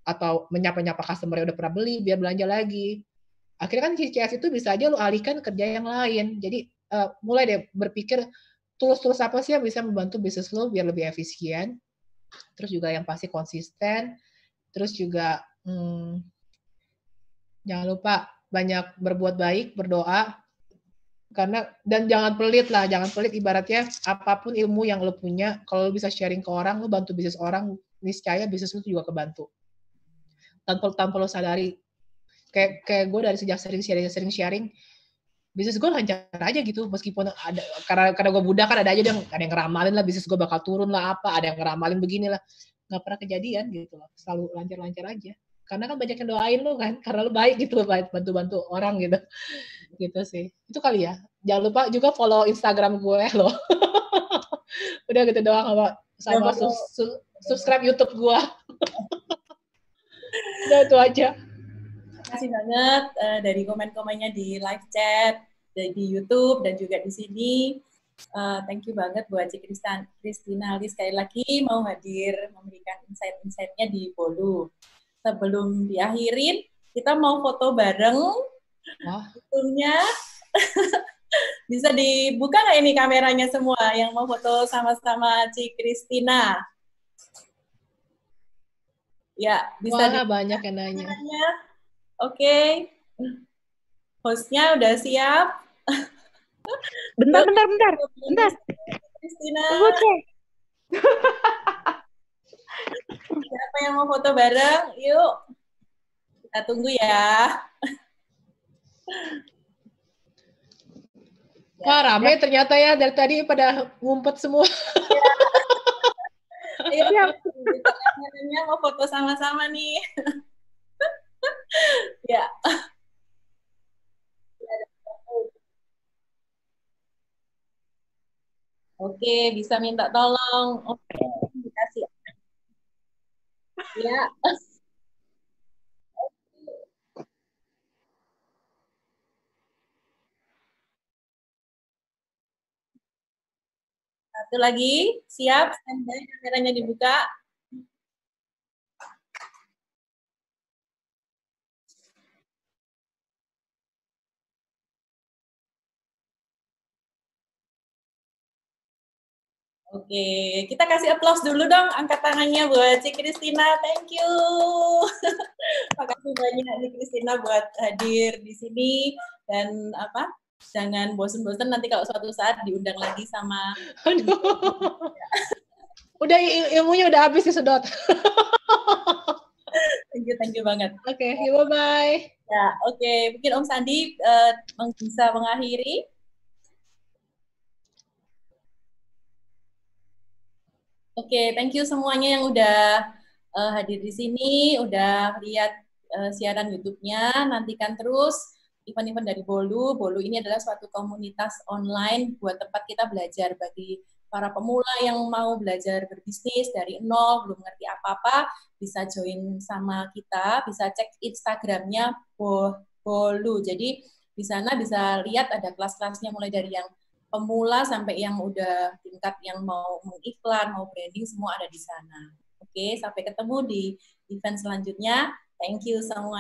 Atau menyapa-nyapa customer yang udah pernah beli biar belanja lagi. Akhirnya kan CS itu bisa aja lu alihkan kerja yang lain. Jadi mulai deh berpikir tools-tools apa sih yang bisa membantu bisnis lo biar lebih efisien. Terus juga yang pasti konsisten. Terus juga jangan lupa banyak berbuat baik, berdoa. Karena dan jangan pelit lah, jangan pelit, ibaratnya apapun ilmu yang lo punya, kalau lo bisa sharing ke orang, lo bantu bisnis orang, niscaya bisnis lo juga kebantu. Tanpa lo sadari. Kayak gue dari sejak sering sharing, bisnis gue lancar aja gitu, meskipun ada karena gue budak kan ada aja yang ngeramalin lah bisnis gue bakal turun lah apa, ada yang ngeramalin begini lah, nggak pernah kejadian gitu loh, selalu lancar-lancar aja. Karena kan banyak yang doain lo kan, karena lo baik gitu loh, bantu-bantu orang gitu. Gitu sih. Itu kali ya. Jangan lupa juga follow Instagram gue loh. Udah gitu doang sama subscribe YouTube gue. Udah itu aja. Terima kasih banget dari komen-komennya di live chat, di YouTube dan juga di sini. Thank you banget buat Ci Kristina Ali sekali lagi mau hadir memberikan insight-insightnya di Bolu. Sebelum diakhirin, kita mau foto bareng. Sebelumnya bisa dibuka nggak ini kameranya semua yang mau foto sama-sama Ci Kristina? Ya, bisa. Wah, banyak yang nanya. Oke. Hostnya udah siap? Bentar. Kristina. Tunggu, cek. Siapa yang mau foto bareng? Yuk. Kita tunggu ya. Wah, rame ternyata ya, dari tadi pada ngumpet semua. Iya, kameranya mau foto sama-sama nih. Ya. Oke, bisa minta tolong. Oke, dikasih. Ya. Satu lagi, siap, standby, kameranya dibuka. Oke, kita kasih applause dulu dong, angkat tangannya buat Cik Kristina, thank you. Makasih banyak Cik Kristina buat hadir di sini dan jangan bosen-bosen nanti kalau suatu saat diundang lagi sama. Aduh. Udah ilmunya udah habis disedot. Thank you banget. Oke, bye-bye. Ya, oke. Mungkin Om Sandi bisa mengakhiri. Oke, thank you semuanya yang udah hadir di sini, udah lihat siaran YouTube-nya. Nantikan terus event-event dari Bolu. Bolu ini adalah suatu komunitas online buat tempat kita belajar bagi para pemula yang mau belajar berbisnis dari nol, belum ngerti apa-apa, bisa join sama kita, bisa cek Instagram-nya Bolu. Jadi di sana bisa lihat ada kelas-kelasnya mulai dari yang pemula sampai yang udah tingkat yang mau mengiklan, mau branding, semua ada di sana. Oke, sampai ketemu di event selanjutnya. Thank you semua.